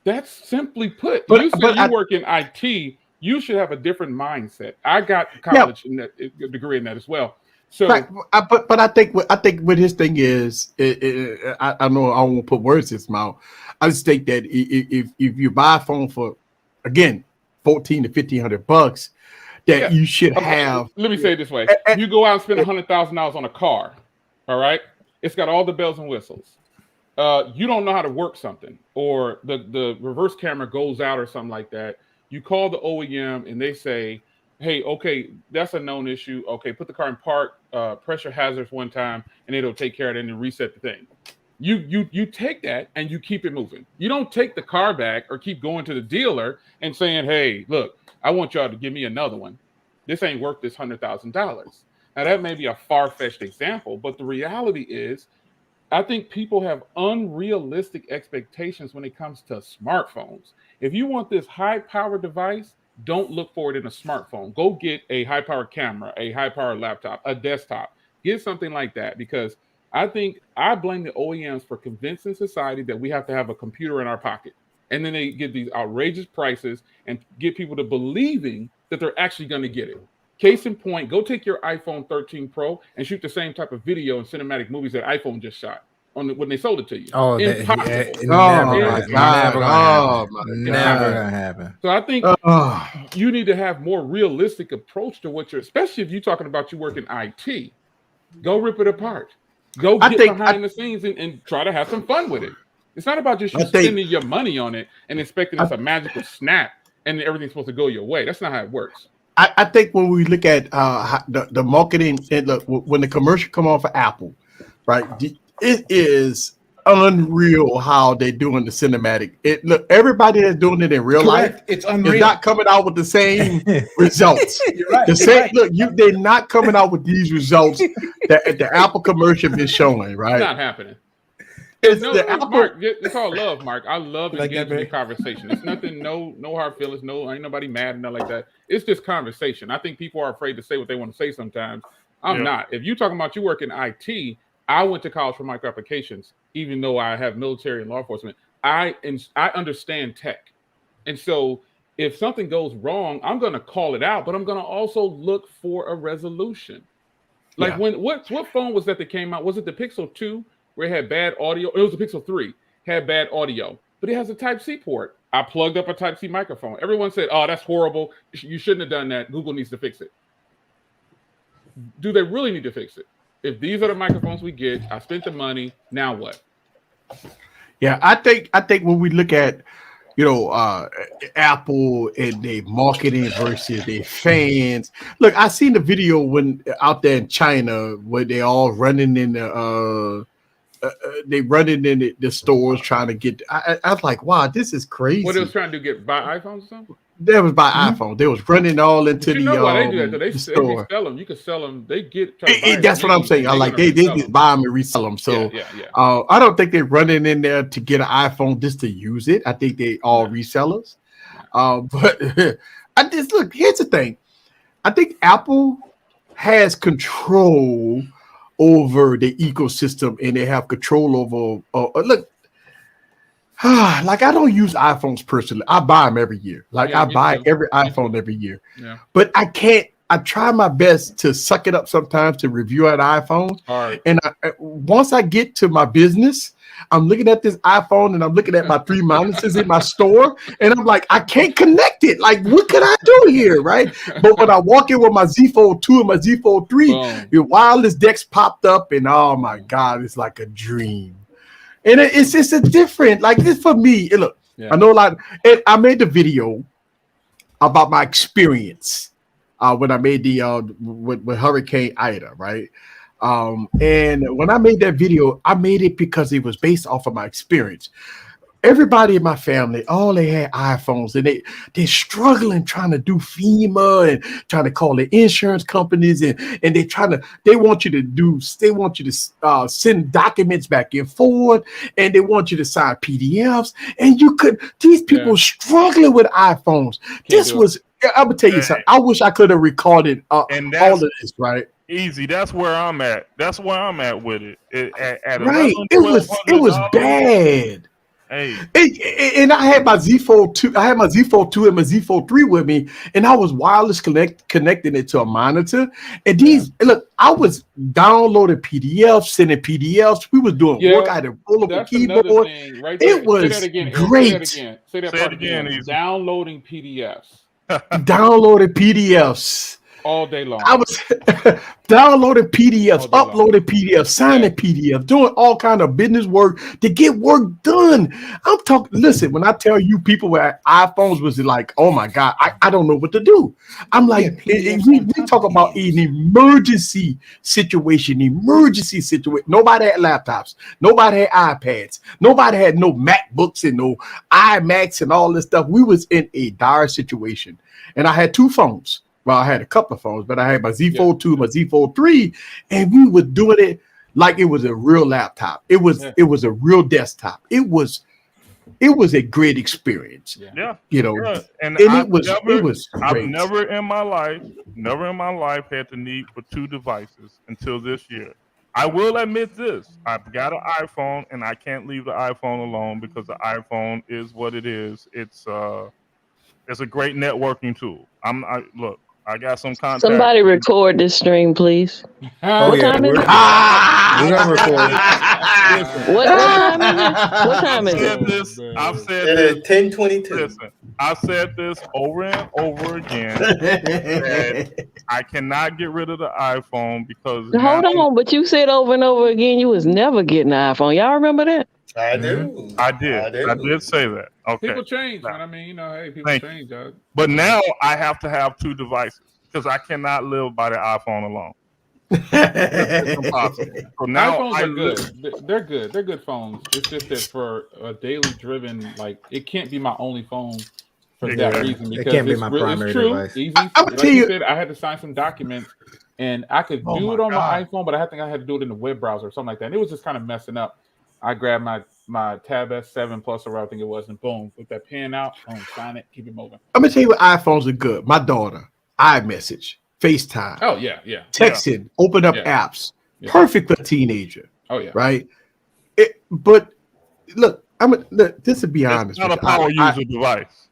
That's simply put. You work in IT, you should have a different mindset. I got college in that degree in that as well. So, but I think what his thing is, I know I won't put words in his mouth. I just think that if you buy a phone for, again, $1,400 to $1,500, that you should have. Let me say it this way: you go out and spend $100,000 on a car, all right? It's got all the bells and whistles. You don't know how to work something, or the reverse camera goes out or something like that. You call the OEM and they say, hey, okay, that's a known issue. Okay, put the car in park, pressure hazards one time, and it'll take care of it and then reset the thing. You take that and you keep it moving. You don't take the car back or keep going to the dealer and saying, hey, look, I want y'all to give me another one. This ain't worth this $100,000. Now, that may be a far-fetched example, but the reality is, I think people have unrealistic expectations when it comes to smartphones. If you want this high-power device, don't look for it in a smartphone. Go get a high-powered camera, a high-powered laptop, a desktop. Get something like that, because I think I blame the OEMs for convincing society that we have to have a computer in our pocket. And then they get these outrageous prices and get people to believing that they're actually going to get it. Case in point, go take your iPhone 13 Pro and shoot the same type of video and cinematic movies that iPhone just shot when they sold it to you. Oh, impossible. Never gonna happen. So I think you need to have more realistic approach to what you're, especially if you're talking about you work in IT. Go rip it apart. Go get behind the scenes and try to have some fun with it. It's not about just you spending your money on it and expecting it's a magical snap and everything's supposed to go your way. That's not how it works. I think when we look at the marketing, and when the commercial come off of Apple, right, it is unreal how they're doing the cinematic. Look, everybody that's doing it in real life, it's unreal. Is not coming out with the same results. You're right. They're not coming out with these results that the Apple commercial been showing, right? It's not happening. Mark, it's all love, Mark. I love engaging in conversation. It's nothing, no hard feelings, ain't nobody mad and nothing like that. It's just conversation. I think people are afraid to say what they want to say sometimes. I'm not. If you're talking about you work in IT, I went to college for micro applications, even though I have military and law enforcement. I understand tech. And so if something goes wrong, I'm going to call it out, but I'm going to also look for a resolution. Like what phone was that came out? Was it the Pixel 2? Where it had bad audio. It was the Pixel 3, had bad audio, but it has a Type-C port. I plugged up a Type-C microphone. Everyone said, oh, that's horrible. You shouldn't have done that. Google needs to fix it. Do they really need to fix it? If these are the microphones we get, I spent the money, now what? Yeah, I think when we look at, Apple and their marketing versus their fans. Look, I seen the video when out there in China where they all running in the the stores trying to get. I was like, wow, this is crazy. What they was trying to do, buy iPhones or something? That was by iPhone. They was running all into the why they do that? They store. Sell them. You can sell them. They get. That's what I'm saying. I like they just buy them and resell them. So I don't think they're running in there to get an iPhone just to use it. I think they all resellers. But I just look. Here's the thing. I think Apple has control over the ecosystem, and they have control over. Look, like I don't use iPhones personally. I buy them every year. Like I buy every iPhone every year. Yeah. But I can't. I try my best to suck it up sometimes to review an iPhone. And once I get to my business, I'm looking at this iPhone and I'm looking at my 3 minuses in my store, and I'm like, I can't connect it. Like, what can I do here, right? But when I walk in with my Z Fold 2 and my Z Fold 3, the wireless decks popped up, and oh my God, it's like a dream. And it's just a different, like this for me. Look, I know a lot. And I made the video about my experience when I made the with Hurricane Ida, right? And when I made that video, I made it because it was based off of my experience. Everybody in my family, all they had iPhones, and they're struggling trying to do FEMA and trying to call the insurance companies, and they want you to send documents back and forth, and they want you to sign PDFs, and these people struggling with iPhones. I'm gonna tell you something. I wish I could have recorded all of this, right? Easy. That's where I'm at. That's where I'm at with it. Right. It was bad. Hey. And I had my Z Fold 2. I had my Z Fold 2 and my Z Fold 3 with me, and I was wireless connecting it to a monitor. And look, I was downloading PDFs, sending PDFs. We was doing work. I had to pull up a keyboard. Right, it was great. Say that part again. Downloading PDFs. Downloading PDFs. All day long. I was downloading PDFs, uploading PDFs, signing PDFs, doing all kind of business work to get work done. I'm talking. Listen, when I tell you people with iPhones was like, oh my God, I don't know what to do. I'm like, we talk about an emergency situation. Nobody had laptops. Nobody had iPads. Nobody had no MacBooks and no iMacs and all this stuff. We was in a dire situation, and I had 2 phones. Well, I had a couple of phones, but I had my Z Fold 2, my Z Fold 3, and we were doing it like it was a real laptop. It was a real desktop. It was a great experience. Yeah. You know, and it was great. I've never in my life had the need for 2 devices until this year. I will admit this. I've got an iPhone, and I can't leave the iPhone alone because the iPhone is what it is. It's a great networking tool. Look, I got some contact. Somebody record this stream, please. What time is it? We're gonna record. What time is it? I've said this. 10:22. Listen, I've said this over and over again. That I cannot get rid of the iPhone because. Hold on, but you said over and over again you was never getting an iPhone. Y'all remember that? I do. I did say that. Okay. People change, man. I mean, hey, people change, Doug. But now I have to have 2 devices because I cannot live by the iPhone alone. It's impossible. So now iPhones are good. They're good. They're good phones. It's just that for a daily driven, like it can't be my only phone for that reason. Because it can't be my primary device. Easy. Like you said, I had to sign some documents, and I could do it on my iPhone, but I think I had to do it in the web browser or something like that. And it was just kind of messing up. I grabbed my Tab S7 Plus, or I think it was, and boom, with that pen out, boom, sign it, keep it moving. I'm gonna tell you what iPhones are good. My daughter, iMessage, FaceTime. Oh yeah. Texting, open up apps. Yeah. Perfect for a teenager. Oh yeah. Right. But look, this to be honest. It's not a power user device.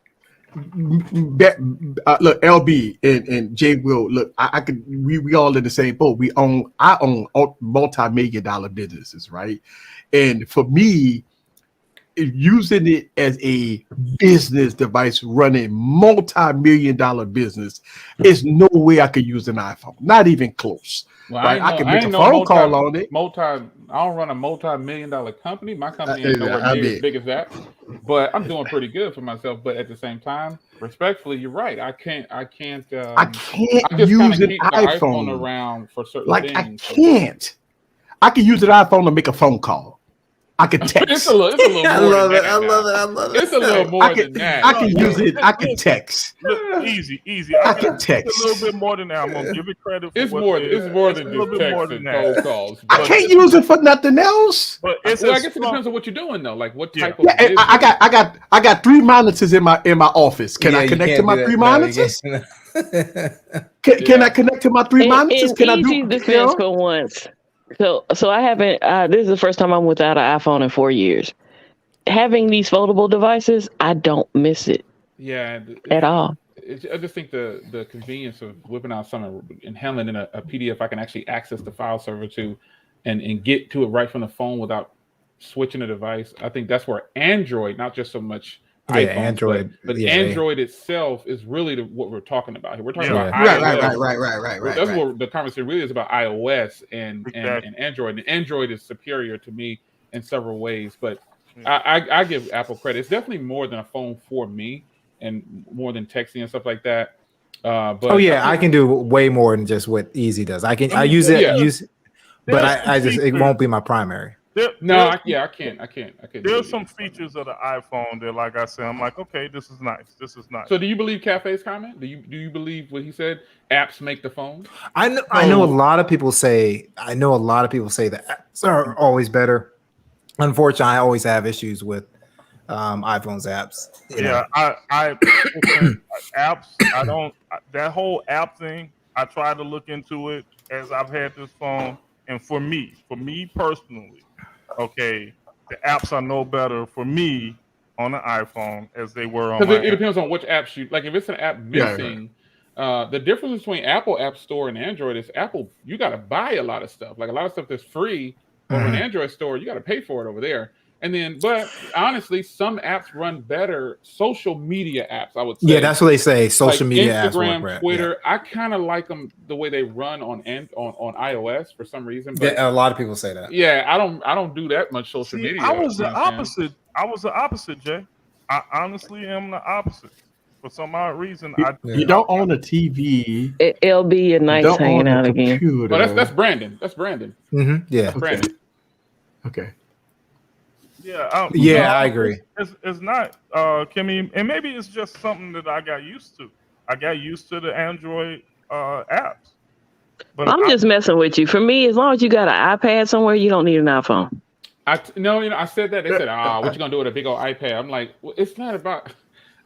Look, LB and Jay Will. Look, I could. We all in the same boat. I own multi-million-dollar businesses, right? And for me, using it as a business device, running multi-million-dollar business, is no way I could use an iPhone. Not even close. Well, right? I can make a phone call on it. I don't run a multi-million-dollar company. My company ain't nowhere near as big as that. But I'm doing pretty good for myself. But at the same time, respectfully, you're right. I can't use an iPhone around for certain things. I can't. I can use an iPhone to make a phone call. I can text. It's a little more I love it. It's a little more than that. I can use it. I can text. Look, easy. I can text. It's a little bit more than that. I'm gonna give it credit. It's more than just text and phone calls. I can't use it for nothing else. But I guess it depends on what you're doing though. Like what type of. I got 3 monitors in my office. Can I connect to my 3 monitors? Can I connect to my three monitors? Can I do defense for once? So I haven't. This is the first time I'm without an iPhone in 4 years. Having these foldable devices, I don't miss it. Yeah, at all. I just think the convenience of whipping out something and handling in a PDF I can actually access the file server to, and get to it right from the phone without switching a device. I think that's where Android, not just so much iPhone, Android, but Android itself is really what we're talking about here. We're talking about iOS. Right. That's what the conversation really is about: iOS and Android. And Android is superior to me in several ways, but I give Apple credit. It's definitely more than a phone for me, and more than texting and stuff like that. But I can do way more than just what Easy does. I use it, but I just it won't be my primary. I can't. There's some features of the iPhone that, like I said, I'm like, okay, this is nice. So, do you believe Cafe's comment? Do you believe what he said? Apps make the phone. I know a lot of people say. that apps are always better. Unfortunately, I always have issues with iPhone's apps. I apps. I don't. That whole app thing. I try to look into it as I've had this phone, and for me personally. Okay, the apps are no better for me on the iPhone as they were on. Because it depends on which apps you like. If it's an app missing, the difference between Apple App Store and Android is Apple. You got to buy a lot of stuff. Like a lot of stuff that's free over an Android store, you got to pay for it over there. And then, but honestly, some apps run better. Social media apps, I would say. Yeah, that's what they say. Social media apps, Instagram, Twitter. I kind of like them the way they run on iOS for some reason. But a lot of people say that. Yeah, I don't do that much social media. I was the opposite. I was the opposite, Jay. I honestly am the opposite. For some odd reason, you don't own a TV. It'll be your nights hanging out again. Well, that's Brandon. That's Brandon. Mm-hmm. Yeah, that's Brandon. Okay. Yeah, I agree. It's not, Kimmy, and maybe it's just something that I got used to. I got used to the Android apps. But I'm just messing with you. For me, as long as you got an iPad somewhere, you don't need an iPhone. I said that. They said, what you gonna do with a big old iPad? I'm like, well, it's not about.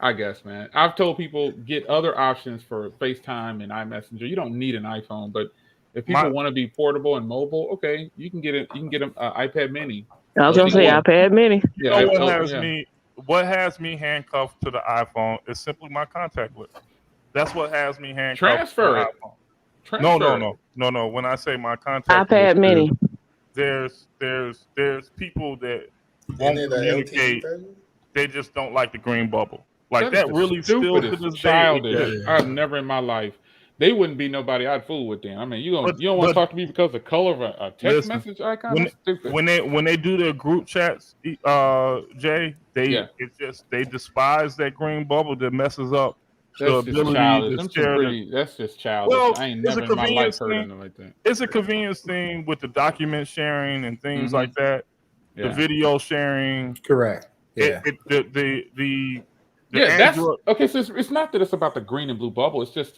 I guess, man. I've told people get other options for FaceTime and iMessenger. You don't need an iPhone, but if people want to be portable and mobile, okay, you can get it. You can get an iPad Mini. I was gonna say iPad Mini. Yeah, what has me handcuffed to the iPhone is simply my contact list. That's what has me handcuffed. Transfer to the iPhone. No. When I say my contact iPad list, Mini, there's people that won't communicate. They just don't like the green bubble. Like that really still to this childish. I've never in my life. They wouldn't be nobody I'd fool with them. I mean, you don't want to talk to me because of the color of a text message icon? When they do their group chats, Jay, they despise that green bubble that messes up the ability to share. That's just childish. Well, I ain't never in my life heard anything like that. It's a convenience thing with the document sharing and things like that. The video sharing. Correct. Yeah. That's okay. So it's not that it's about the green and blue bubble. It's just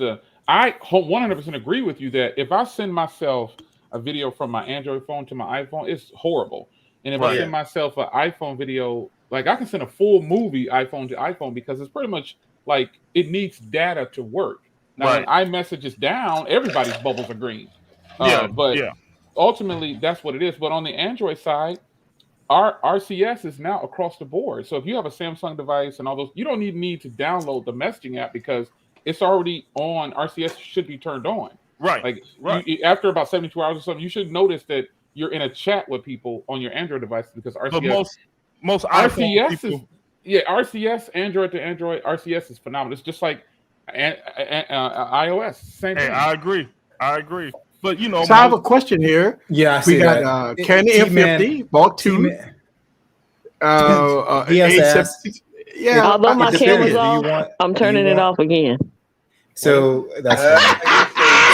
I 100% agree with you that if I send myself a video from my Android phone to my iPhone, it's horrible. And if I send myself an iPhone video, like I can send a full movie iPhone to iPhone because it's pretty much like it needs data to work. Now, when iMessage is down, everybody's bubbles are green. But ultimately, that's what it is. But on the Android side, our RCS is now across the board. So if you have a Samsung device and all those, you don't need to download the messaging app because it's already on. RCS should be turned on. Right. After about 72 hours or something, you should notice that you're in a chat with people on your Android device because RCS. But most RCS people, RCS, Android to Android, RCS is phenomenal. It's just like iOS. Same thing. I agree. But so I have a question here. Yeah, we got Canon M50 Mark II. Although my camera's off, I'm turning it off again. So that's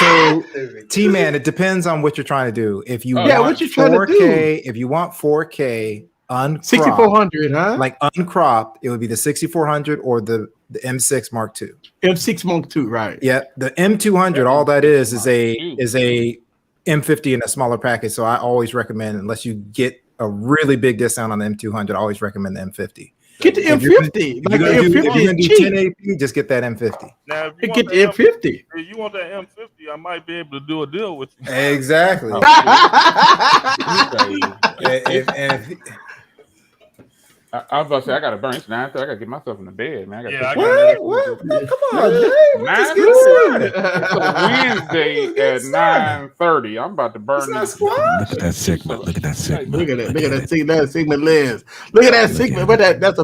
so T-Man. It depends on what you're trying to do. If you want 4K, if you want 4K uncropped, 6400, huh? Like uncropped, it would be the 6400 or the M6 Mark II. M6 Mark II, right? Yeah, the M200. All that is a M50 in a smaller package. So I always recommend, unless you get a really big discount on the M200, I always recommend the M50. Get the M50. Like the M50 is cheap. 1080p, just get that M50. Now, if you Get the M50. If you want that M50, I might be able to do a deal with you. Exactly. I was about to say I gotta burn. It's 9:30. I gotta get myself in the bed, man. What? Come on, Jay. Just get started. It's a Wednesday at 9:30. I'm about to burn. Look at that Sigma. Look at that Sigma. Look at that. Look at that Sigma. That Sigma lens. Look at that Sigma. What that? That's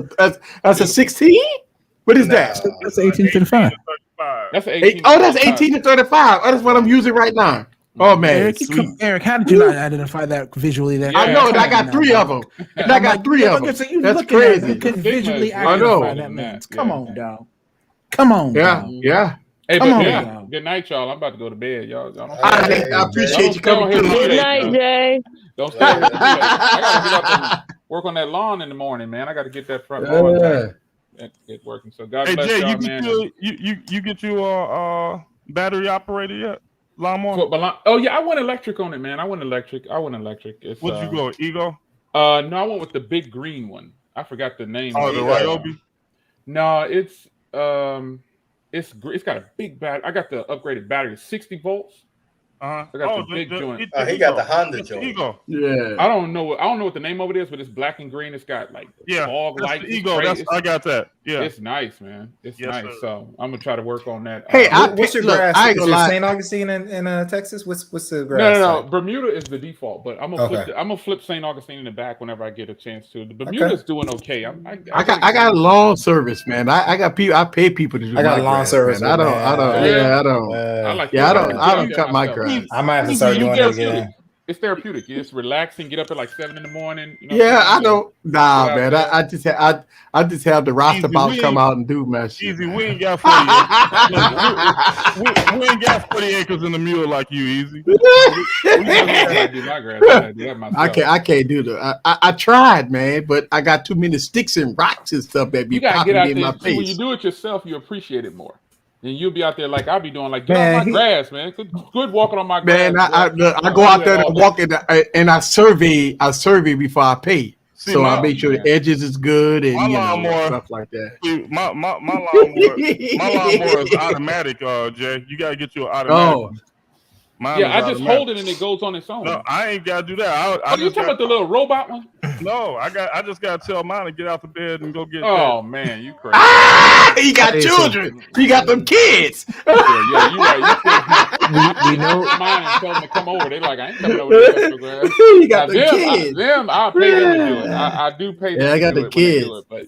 a 16. What is that? That's 1835. That's 18. Oh, that's 18 to 35. Oh, that's what I'm using right now. Oh man, Eric, how did you not identify that visually? There, I know. I got 3 of them. I got 3 of them. That's crazy. You can visually identify that lens. Come on, dog. Come on. Yeah. Hey, good night, y'all. I'm about to go to bed, y'all. I appreciate you coming through. Good night, Jay. Don't stay. I gotta get up and work on that lawn in the morning, man. I gotta get that front lawn get working. So God bless Jay, y'all, man. You get your battery operated yet? Lawnmower? Oh yeah, I went electric on it, man. I went electric. It's, what'd you go, Ego? No, I went with the big green one. I forgot the name. Oh, the Ryobi? No, it's got a big battery. I got the upgraded battery, 60 volts. I got the big joint. He got the Honda joint. Ego. Yeah. I don't know what the name of it is, but it's black and green. It's got like fog lights. Ego. I got that. Yeah. It's nice, man. It's nice. Sir. So I'm gonna try to work on that. Hey, what's your grass? Is it St. Augustine in Texas? What's the grass? No. Bermuda is the default, but I'm gonna flip St. Augustine in the back whenever I get a chance to. The Bermuda's doing okay. I got lawn service, man. I got people. I pay people to do. I got lawn service. I don't. I don't cut my grass. I might have to start doing it again. It's therapeutic. You just relax and get up at like 7 a.m. You know, yeah, I know. Nah, man. I just have the roster box come out and do my shit. Easy, we ain't got 40 we ain't got 40 acres in the mule like you, Easy. I can't do that. I tried, man, but I got too many sticks and rocks and stuff that be popping in my face. When you do it yourself, you appreciate it more. And you'll be out there like I'll be doing, like, get on my grass, man. Good walking on my grass. Man, I go out there and walk in and I survey before I pay. So I make sure the edges is good and stuff like that. My lawnmower is automatic, Jay. You gotta get you an automatic. I just hold it and it goes on its own. No, I ain't gotta do that. You talking about the little robot one? No, I just gotta tell mine to get out the bed and go get. Oh man, you crazy! He got children. He got them kids. You right. We know mine and tell them to come over. They like, I ain't coming over there. He got the kids. I pay them to do it. I do pay them. Yeah, I got the kids. But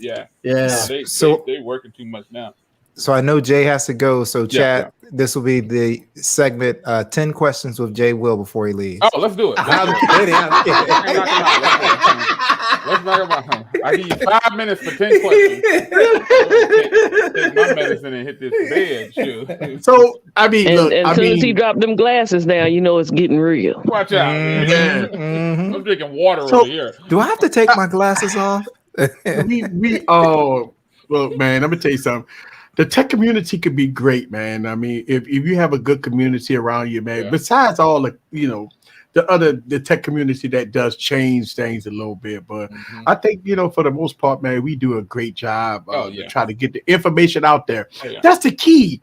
they working too much now. So I know Jay has to go. So chat, this will be the segment 10 questions with Jay Will before he leaves. Oh, let's do it. Let's knock him out. I give you 5 minutes for 10 questions. Take my medicine and hit this bed. Shoot. So I mean, as soon as he dropped them glasses down, you know it's getting real. Watch out. I'm drinking water over here. Do I have to take my glasses off? Well, man, let me tell you something. The tech community could be great, man. I mean, if you have a good community around you, man, besides all the, the tech community that does change things a little bit. But I think, for the most part, man, we do a great job trying to get the information out there. That's the key.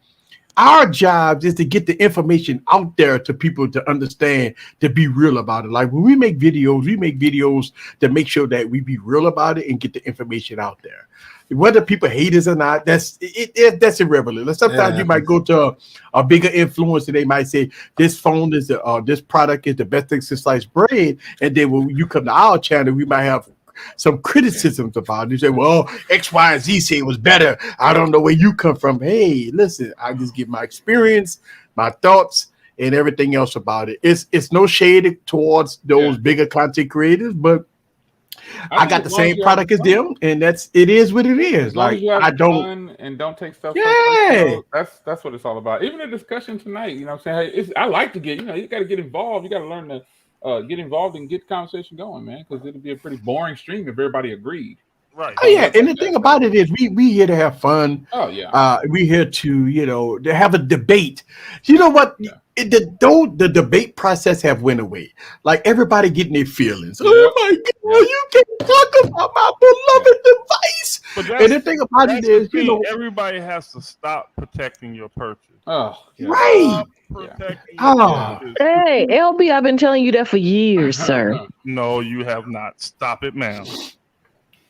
Our job is to get the information out there to people to understand, to be real about it. Like when we make videos to make sure that we be real about it and get the information out there. Whether people hate us or not, that's irrelevant. Sometimes you might go to a bigger influencer. They might say this phone is this product is the best thing since sliced bread, and then when you come to our channel, we might have some criticisms about it. You say, well, X, Y, and Z say it was better. I don't know where you come from. Hey, listen, I just give my experience, my thoughts, and everything else about it. It's no shade towards those bigger content creators, but I got the same product as them, and it is what it is. Like I don't and don't take stuff. Yeah, that's what it's all about. Even the discussion tonight, you know what I'm saying? Hey, I like to get, you got to get involved. You got to learn to get involved and get the conversation going, man, because it'll be a pretty boring stream if everybody agreed. Right. Oh yeah, and the thing about it is we here to have fun. Oh yeah. We here to to have a debate. You know what? the debate process have went away. Like everybody getting their feelings. Yep. Oh my God, you can't talk about my beloved device. And the thing about it is, everybody has to stop protecting your purchase. Oh, yeah. Right. Hey, LB, I've been telling you that for years, sir. No, you have not. Stop it, ma'am.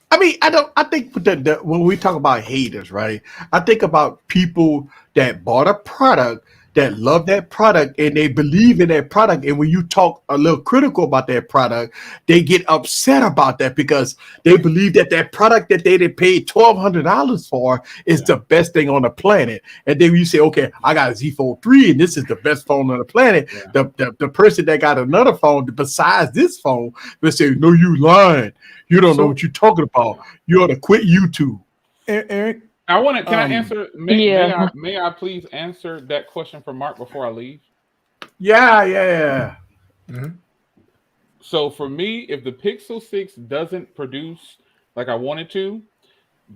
I mean, I think when we talk about haters, right? I think about people that bought a product, that love that product, and they believe in that product. And when you talk a little critical about that product, they get upset about that because they believe that product that they paid $1,200 for is the best thing on the planet. And then you say, okay, I got a Z Fold 3 and this is the best phone on the planet. Yeah. The person that got another phone besides this phone will say, no, you lying. You don't know what you're talking about. You ought to quit YouTube. Eric? I want to. Can I answer? May I please answer that question for Mark before I leave? Yeah. Mm-hmm. So for me, if the Pixel 6 doesn't produce like I wanted to,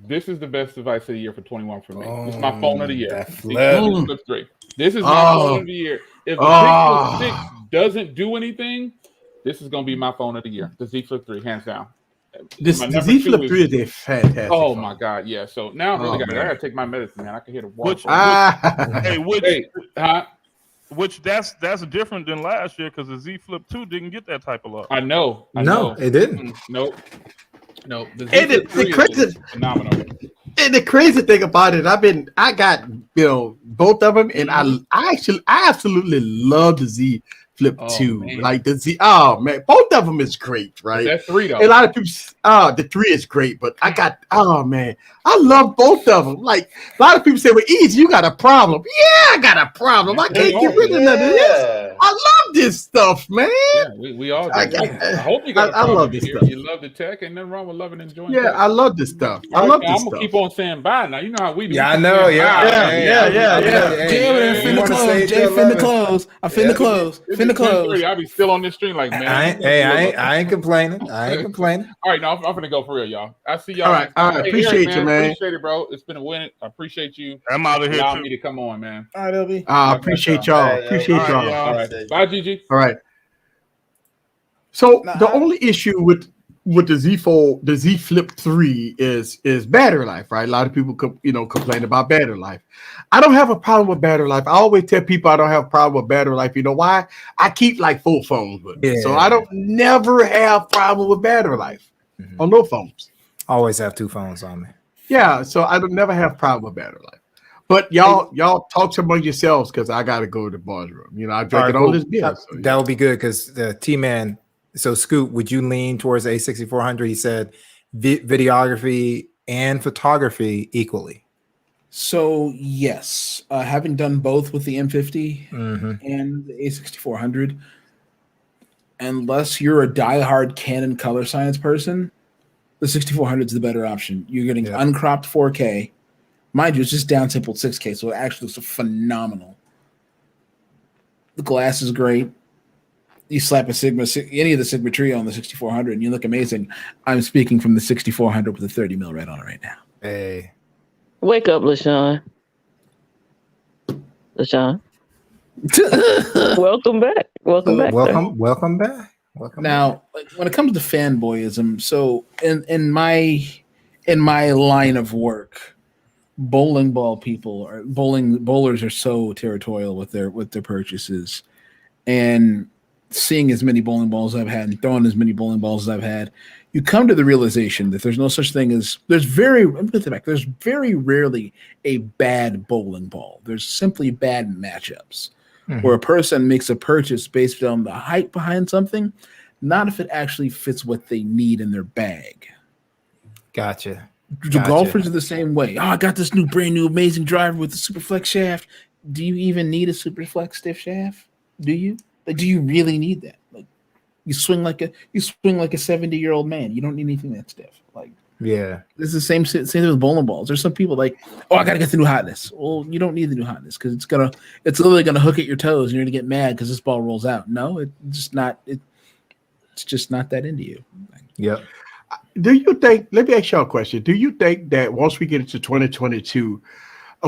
this is the best device of the year for 21 for me. It's my phone of the year. Flip 3. This is my phone of the year. If the Pixel 6 doesn't do anything, this is going to be my phone of the year. The Z Flip 3, hands down. The Z Flip 3 is a fantastic phone. My God, yeah. So now I gotta take my medicine, man. I can hear the water. Which that's different than last year because the Z Flip 2 didn't get that type of love. I know. No, it didn't. Nope. The Z Flip 3 is phenomenal. And the crazy thing about it, I got both of them, and I absolutely love the Z Flip 2, man. Like the Z. Oh man, both of them is great, right? That 3 though. A lot of people. The 3 is great, but I love both of them. Like a lot of people say, "Well, Easy, you got a problem." Yeah, I got a problem. I can't get rid of none of this. I love this stuff, man. Yeah, we all do. I hope you got a problem. I love this stuff. You love the tech, ain't nothing wrong with loving and enjoying. Yeah, I love this stuff. I'm gonna keep on saying bye now. You know how we do. Yeah, I know. Yeah. Jay finna close. I finna close. I'll be still on this stream like, man. I ain't complaining. All right, now I'm gonna go for real, y'all. I see y'all. All right. Appreciate you, man. Appreciate it, bro. It's been a win. I appreciate you. I'm out of here. Allowing me to come on, man. All right, LB. Appreciate y'all. All right. Bye, Gigi. All right. So the only issue with the Z Flip 3 is battery life, right? A lot of people complain about battery life. I don't have a problem with battery life. I always tell people I don't have a problem with battery life. You know why? I keep like 4 phones with me. So I don't never have problem with battery life on no phones. Always have 2 phones on me. Yeah, so I don't never have problem with battery life. But y'all talk among yourselves because I gotta go to the boys' room. I drink it on this beer. So, that would be good because the T-Man. So Scoot, would you lean towards A6400? He said videography and photography equally. So yes, having done both with the M50 and the A6400, unless you're a diehard Canon color science person, the 6400 is the better option. You're getting uncropped 4K. Mind you, it's just down-sampled 6K, so it actually looks phenomenal. The glass is great. You slap any of the Sigma Trio on the 6400 and you look amazing. I'm speaking from the 6400 with a 30 mil red on it right now. Hey. Wake up, LaShawn. Welcome back. Welcome back. Now, when it comes to fanboyism, so in my line of work, bowling ball people or bowlers are so territorial with their purchases, and seeing as many bowling balls I've had and throwing as many bowling balls as I've had, you come to the realization that there's no such thing as there's very rarely a bad bowling ball. There's simply bad matchups where a person makes a purchase based on the hype behind something, not if it actually fits what they need in their bag. Gotcha. The golfers are the same way. Oh, I got this brand new amazing driver with a super flex shaft. Do you even need a super flex stiff shaft? Do you? Like, do you really need that? Like, you swing like a 70-year-old man. You don't need anything that stiff. Like, yeah, it's the same thing with bowling balls. There's some people like, oh, I gotta get the new hotness. Well, you don't need the new hotness because it's literally gonna hook at your toes and you're gonna get mad because this ball rolls out. No, it's just not that into you. Yep. Do you think? Let me ask y'all a question. Do you think that once we get into 2022,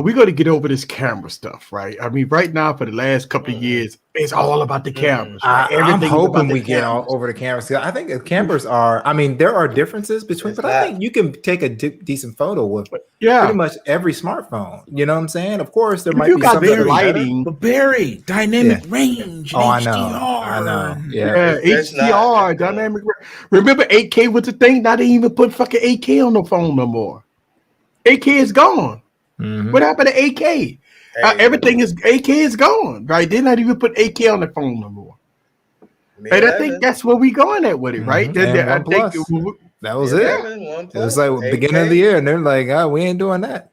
we got to get over this camera stuff, right? I mean, right now for the last couple of years, it's all about the cameras. Right? I'm hoping we get all over the cameras. I think the cameras are. I mean, there are differences between, but I think you can take a decent photo with pretty much every smartphone. You know what I'm saying? Of course, there might be some lighting, but Barry, dynamic range. Oh, HDR. I know. Yeah, HDR, dynamic. Remember, 8K was the thing. Now they even put fucking 8K on the phone no more. 8K is gone. What happened to 8K? Everything is 8K is gone, right? They're not even put 8K on the phone no more. And I think that's where we going at with it, right? I think that was it. It was like beginning of the year, and they're like, "Oh, we ain't doing that."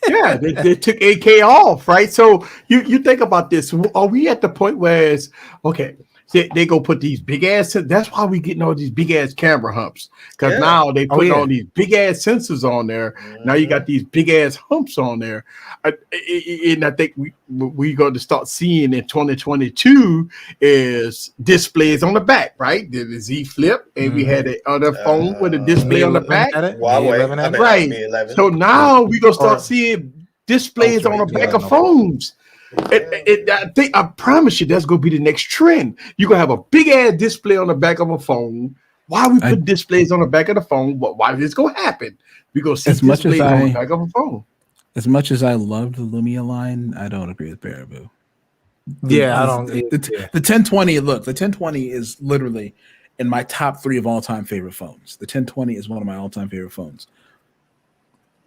Yeah, they took 8K off, right? So you think about this. Are we at the point where it's okay? They go put these big ass. That's why we getting all these big ass camera humps, because now they put all these big ass sensors on there. Now you got these big ass humps on there, and I think we going to start seeing in 2022 is displays on the back, right? The Z Flip, and we had the other phone with a display on the back, right? So now we gonna start seeing displays on the back of phones. I promise you, that's gonna be the next trend. You're gonna have a big ass display on the back of a phone. Why we put displays on the back of the phone? Why is this gonna happen? We gonna see displays on the back of a phone. As much as I love the Lumia line, I don't agree with Baraboo. Yeah, I don't. The 1020. Look, the 1020 is literally in my top 3 of all-time favorite phones. The 1020 is one of my all-time favorite phones.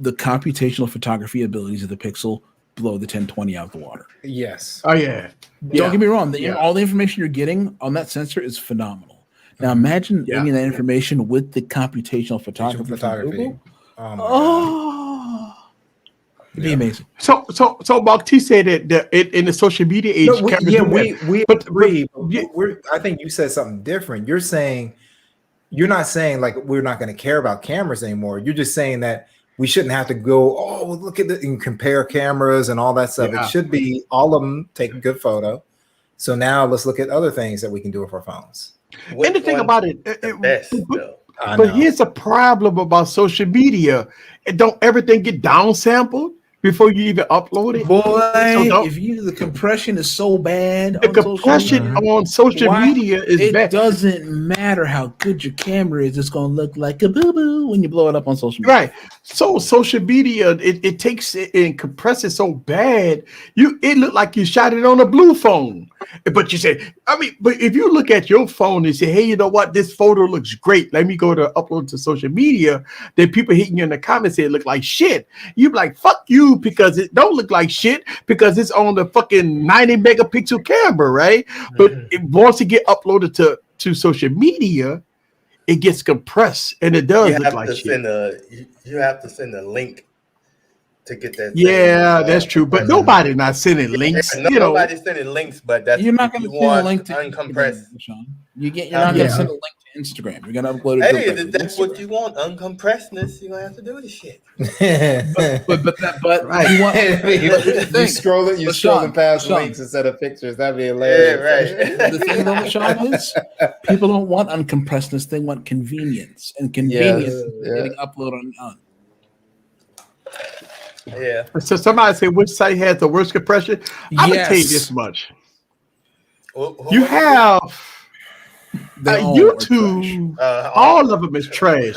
The computational photography abilities of the Pixel blow the 1020 out the water. Yes. Oh yeah. Don't get me wrong. All the information you're getting on that sensor is phenomenal. Now imagine getting that information with the computational photography. It'd be amazing. So Mark T said that in the social media age, we agree. I think you said something different. You're not saying like we're not going to care about cameras anymore. You're just saying that we shouldn't have to go, look at it and compare cameras and all that stuff. It should be all of them take a good photo. So now let's look at other things that we can do with our phones. And the thing about it, but here's a problem about social media. Don't everything get downsampled before you even upload it? Boy, the compression is so bad. The compression on social media is bad. It doesn't matter how good your camera is. It's going to look like a boo-boo when you blow it up on social media. Right. So social media, it takes it and compresses so bad. It looked like you shot it on a blue phone. But you say, but if you look at your phone and say, hey, you know what? This photo looks great. Let me go to upload to social media. Then people hitting you in the comments say it look like shit. You be like, fuck you, because it don't look like shit because it's on the fucking 90 megapixel camera, right? But once it get uploaded to social media, it gets compressed and it does look like shit. You have to send a link to get that. Yeah, that's true. But nobody's not sending links. Nobody's sending links, but that's you're not going to send a link to uncompressed. You're not going to send a link to Instagram. You're going to upload it. Hey, if that's what you want, uncompressedness, you're going to have to do this shit. but right. You want scroll it, you're scrolling past links instead of pictures. That'd be hilarious. Yeah, right. The thing though, Sean, is people don't want uncompressedness. They want convenience, and convenience is getting uploaded on. Yeah. So somebody say which site has the worst compression? I'm gonna tell you this much. You have YouTube. All of them is trash.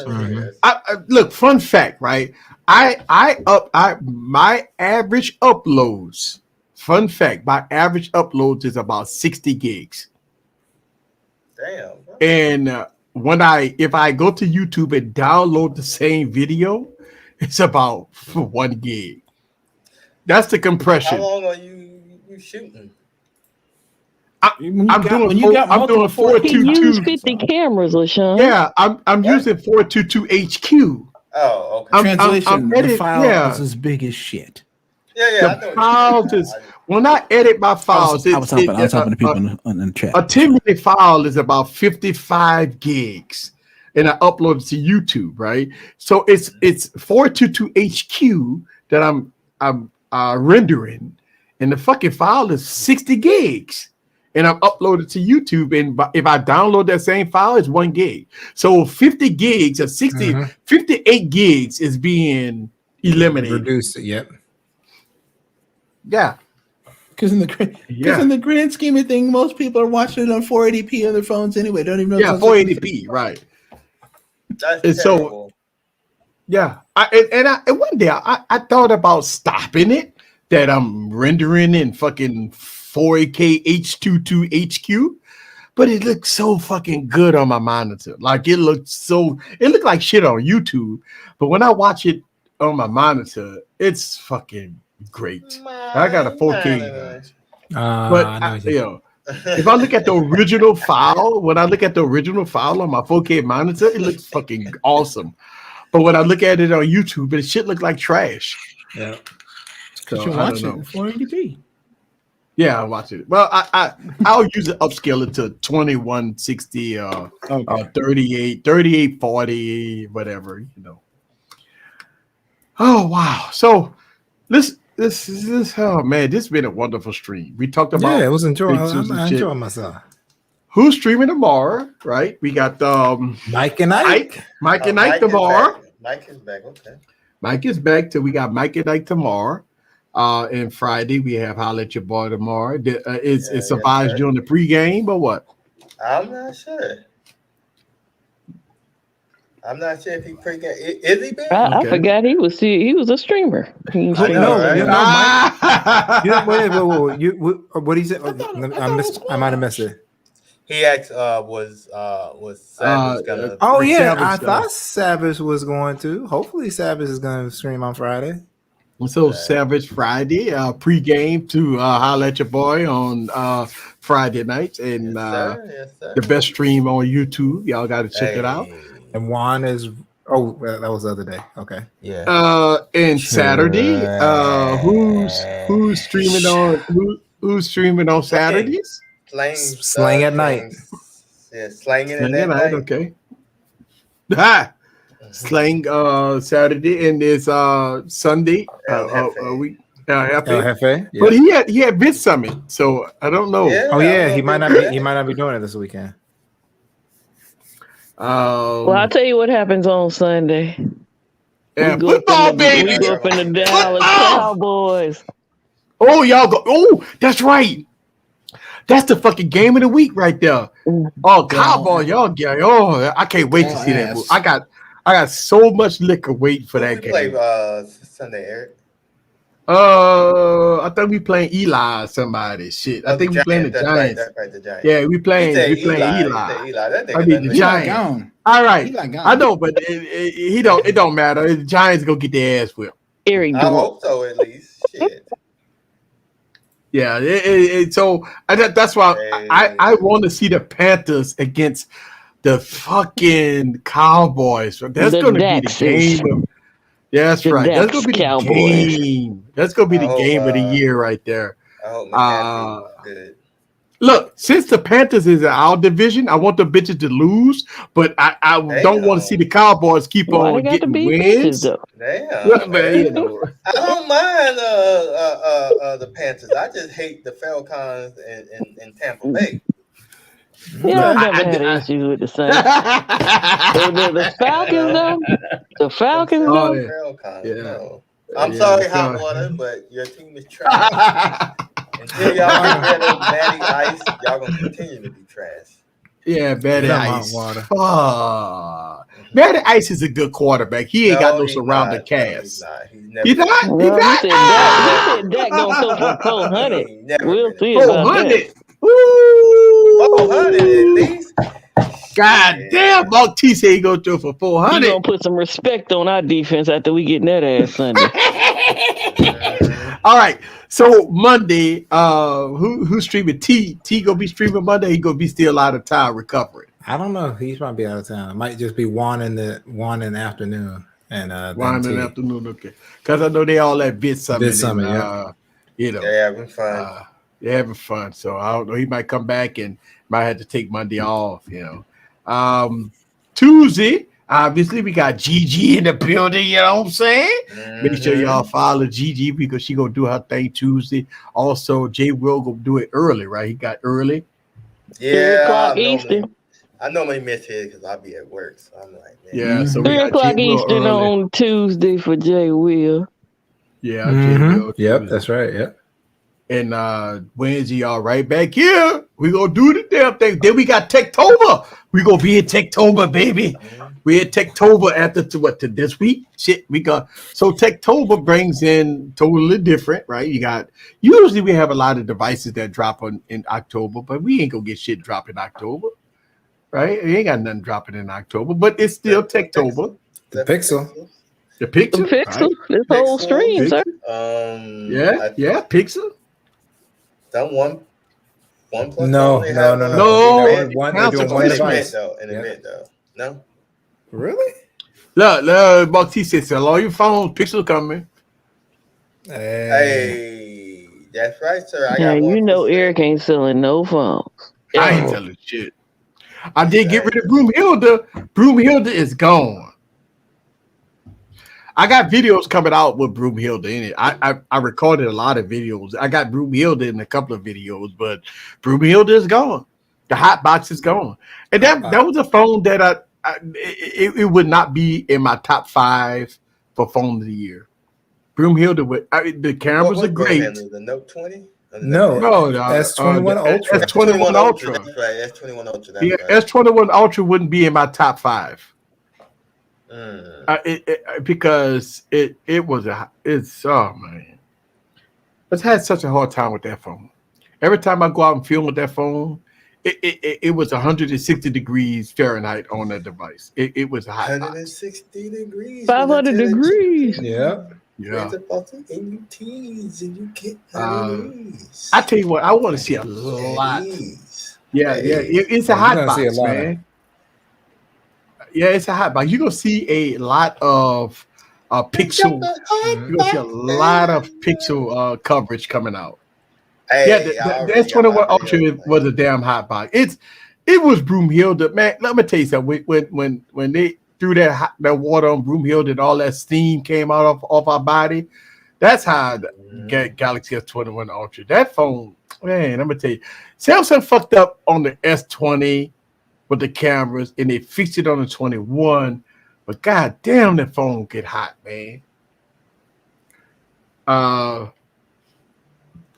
Look, fun fact, right? My average uploads. Fun fact: my average uploads is about 60 gigs. Damn. And if I go to YouTube and download the same video, it's about 1 gig. That's the compression. How long are you shooting? I'm doing 422. He used 50 cameras, LaShawn. Yeah, I'm using 422 HQ. Oh, okay. Translation: the file is as big as shit. Yeah. The files is when I edit my files. I was helping the people in the chat. A 10-minute file is about 55 gigs. And I upload it to YouTube, right? So it's 422 HQ that I'm rendering, and the fucking file is 60 gigs, and I'm uploaded to YouTube. And if I download that same file, it's 1 gig. So 50 gigs or 58 gigs is being eliminated. Reduced. Yep. Yeah. Because in the grand scheme of things, most people are watching it on 480p on their phones anyway. Don't even know. Yeah, 480p, right? That's terrible. So, yeah, and one day I thought about stopping it. That I'm rendering in fucking 4K H22 HQ, but it looks so fucking good on my monitor. Like it looked like shit on YouTube, but when I watch it on my monitor, it's fucking great. I got a 4K, but if I look at the original file, when I look at the original file on my 4K monitor, it looks fucking awesome. But when I look at it on YouTube, it shit look like trash. Yeah. Because you're watching in 480p. Yeah, I watch it. Well, I'll use it upscale it to 2160 3840, whatever, you know. Oh wow. So this oh man, this has been a wonderful stream. We talked about it was enjoying. I enjoying myself. Who's streaming tomorrow, right? We got Mike and Ike. Mike and Ike tomorrow. Mike is back, okay. Mike is back, so we got Mike and Ike tomorrow. And Friday we have Holla at Your Boy tomorrow. It survives during the pregame or what? I'm not sure. I'm not sure if he pregame. Is he big? I forgot he was a streamer. Wait, what did he say? I might have missed it. He asked, was Savage gonna? Oh yeah, I thought Savage was going to. Hopefully, Savage is going to stream on Friday. So Savage Friday, pregame to Holla at Your Boy on Friday nights, and the best stream on YouTube. Y'all got to check it out. And Juan is. Oh, that was the other day. Okay. Yeah. And Saturday, who's streaming on Saturdays? Slang at night. Yeah, slanging at night. Okay. Slang Saturday and it's Sunday. Hefe. Yeah. But he had Bit Summit, so I don't know. Yeah, he might not be doing it this weekend. Well, I'll tell you what happens on Sunday. Yeah, football, baby. We go up in the Dallas Cowboys. Oh, y'all go. Oh, that's right. That's the fucking game of the week right there. Oh, Cowboys, y'all get. Oh, I can't wait to see that. I got so much liquor waiting for that game. Play Sunday, Eric. I think we playing Eli or somebody. Shit, I think we playing the Giants. Right, the Giants. Yeah, we playing Eli. I mean the Giants. All right, I know, but it don't matter. The Giants gonna get their ass whipped. I hope so, at least. Shit. Yeah, so that's why I want to see the Panthers against the fucking Cowboys. That's going to be the game. That's right. That's going to be the game. That's going to be the game of the year right there. I hope good. Look, since the Panthers is in our division, I want the bitches to lose, but I don't want to see the Cowboys keep on getting wins. Damn, I don't mind the Panthers. I just hate the Falcons in Tampa Bay. Yeah, I never had issues with the Saints. the Falcons, though. The Falcons, though. No. I'm sorry, Hot Water, but your team is trash. Until y'all get rid of Matty Ice, y'all gonna continue to be trash. Yeah, Matty Ice. Matty Ice is a good quarterback. He ain't got no surrounding cast. He's not. He said Dak gonna throw for 400. We'll see about that. 400 at least. God damn, Mark T said he gonna throw for 400. He gonna put some respect on our defense after we get that ass Sunday. All right. So Monday, who's streaming? T gonna be streaming Monday. He gonna be still out of town recovering. I don't know. He might be out of town. It might just be one in the afternoon and one in the afternoon. Okay, because I know they all at Bit Summit. You know, they're having fun. They're having fun. So I don't know. He might come back and might have to take Monday off. You know, Tuesday. Obviously, we got Gigi in the building, you know what I'm saying? Mm-hmm. Make sure y'all follow Gigi because she gonna do her thing Tuesday. Also, Jay will go do it early, right? He got early. Yeah, 3 o'clock Eastern. I normally miss it because I'll be at work. So I'm like, man. Yeah, so 3 o'clock Eastern on Tuesday for Jay Will. Yeah, Jay Will. Yep, that's right. Yep. And Wednesday, y'all right back here. We gonna do the damn thing. Then we got Techtober. We gonna be in Techtober, baby. We in Techtober after to this week. Shit, we got so Techtober brings in totally different, right? You got usually we have a lot of devices that drop in October, but we ain't gonna get shit drop in October, right? We ain't got nothing dropping in October, but it's still Techtober. The Pixel. The Pixel. The Pixel. Right? This whole stream, sir. Yeah, Pixel. That one plus. No. They're doing one device. An event though. No. Really? Look, Buck T said, sell all your phones, Pixel coming. Hey, that's right, sir. You know Eric ain't selling no phones. I ain't telling shit. I did get rid of Broomhilda. Broomhilda is gone. I got videos coming out with Broomhilda in it. I recorded a lot of videos. I got Broomhilda in a couple of videos, but Broomhilda is gone. The hot box is gone. And that was a phone that it would not be in my top 5 for phone of the year. Broomhilda the cameras are great. The Note 20? No, S21 Ultra. S21 Ultra. That's right, S21 Ultra. Yeah, right. S21 Ultra wouldn't be in my top 5. Because it's oh man, I've had such a hard time with that phone. Every time I go out and film with that phone, it was 160 degrees Fahrenheit on that device. It was hot. 160 degrees. 500 degrees. Yeah. And you tease and you get I tell you what, I want to see a lot. Yeah, it's a hot box, man. Yeah, it's a hot box. You're gonna see a lot of pixel. You're gonna see a lot of pixel coverage coming out. The S21 Ultra was a damn hot box. It was Broomhilda, man. Let me tell you something. When they threw that water on Broomhilda and all that steam came out of our body, that's how the Galaxy S21 Ultra. That phone, man. I'm gonna tell you, Samsung fucked up on the S20. With the cameras, and they fixed it on the 21. But god damn, that phone get hot, man.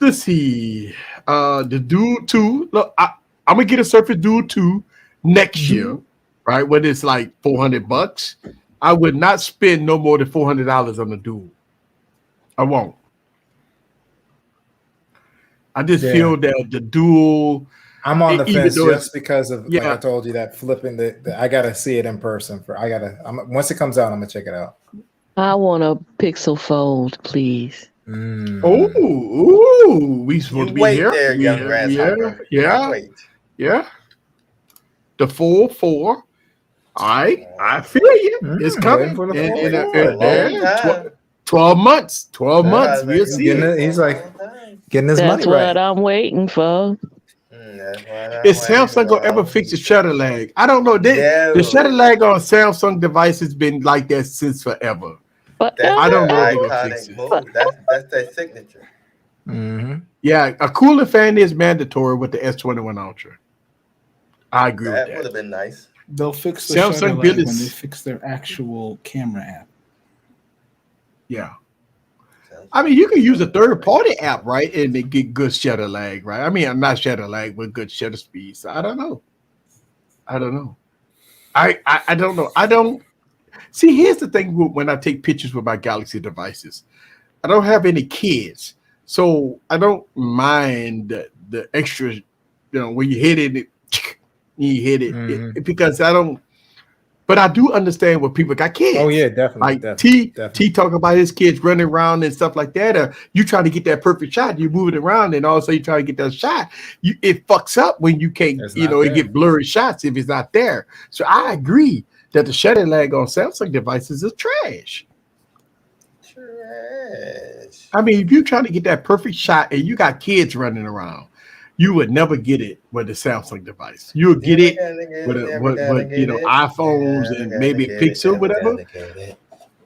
Let's see. The Duel 2. Look, I'm gonna get a Surface Duel 2 next year, right? When it's like $400. I would not spend no more than $400 on the Duel. I won't. I just feel that the Duel. I'm on the fence just because of like I told you that flipping the I gotta see it in person once it comes out, I'm gonna check it out. I want a Pixel Fold, please. Oh, we supposed to be here. There, young grasshopper. Yeah. The 4. I feel you. It's coming. 12 months. 12 months. We'll see. He's like getting his money right. That's what I'm waiting for. Is Samsung gonna ever fix the shutter lag? I don't know. The shutter lag on Samsung devices been like that since forever. But I don't know if they're gonna fix it. That's their signature. Yeah, a cooling fan is mandatory with the S21 Ultra. I agree with that. That would have been nice. They'll fix the shutter lag when they fix their actual camera app. Yeah. I mean, you can use a third-party app, right, and they get good shutter lag, right? I mean, not shutter lag, but good shutter speed. So I don't know. I don't know. I don't see. Here's the thing: when I take pictures with my Galaxy devices, I don't have any kids, so I don't mind the extra. When you hit it, because I don't. But I do understand when people got kids. Oh yeah, definitely. Like T talking about his kids running around and stuff like that. You trying to get that perfect shot. You move it around, and also you try to get that shot. It fucks up when you can't. It get blurry shots if it's not there. So I agree that the shutter lag on Samsung devices is trash. I mean, if you're trying to get that perfect shot and you got kids running around, you would never get it with a Samsung device. You'll get it with iPhones and maybe a Pixel, whatever.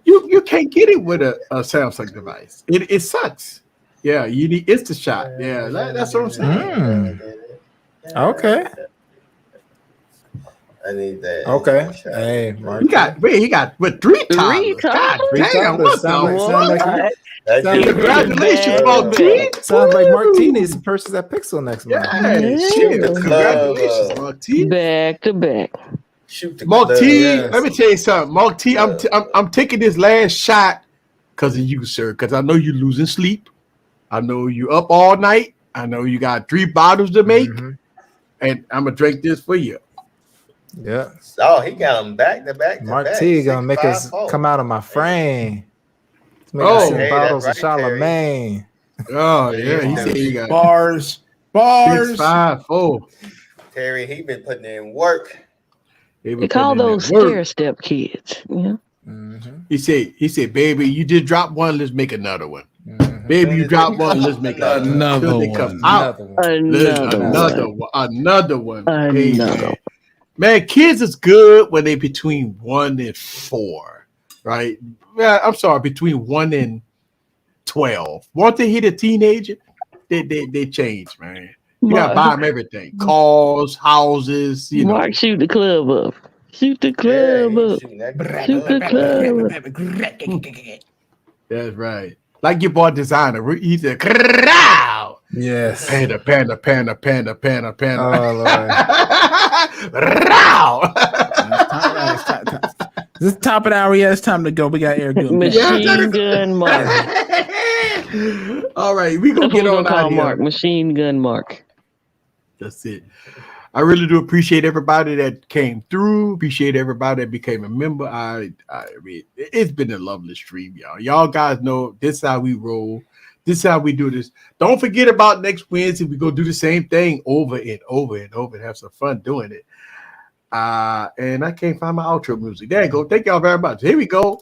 You can't get it with a Samsung device. It sucks. Yeah, it's the shot. Yeah, that's what I'm saying. Okay. I need that. Okay. Hey, Mark. He got 3 times. God damn, Congratulations, Mark T. Sounds like Mark T needs to purchase that Pixel next month. Yeah, shit. Congratulations, Mark T. Back to back. Shoot the Mark glove. T. Yes. Let me tell you something, Mark T. I'm taking this last shot because of you, sir. Because I know you're losing sleep. I know you up all night. I know you got 3 bottles to make, and I'm gonna drink this for you. Yeah. Oh, he got them back to back. Mark T gonna make us come out of my frame. Make us some bottles of Charlemagne. Oh yeah, he said he got bars. 654. Terry, he been putting in work. They call those stair step kids. Yeah. He said, baby, you just dropped one. Let's make another one. Baby, you dropped one. Let's make another one. Another one. Hey, man, kids is good when they between 1 and 4, right? Yeah, I'm sorry, between 1 and 12. Once they hit a teenager, they change, man. You gotta buy them everything: cars, houses. You know. Mark, shoot the club up. Shoot the club up. Shoot the club up. That's right. Like your boy designer, he said, "Crowd." Yes. Panda. Oh Lord. This is top of the hour. Yeah, it's time to go. We got air good. Machine Gun Mark. All right, we gonna get on out here. Mark. Machine Gun Mark. That's it. I really do appreciate everybody that came through. Appreciate everybody that became a member. I mean, it's been a lovely stream, y'all. Y'all guys know this is how we roll. This is how we do this. Don't forget about next Wednesday. We're going to do the same thing over and over and over and have some fun doing it. And I can't find my outro music. There you go. Thank y'all very much. Here we go.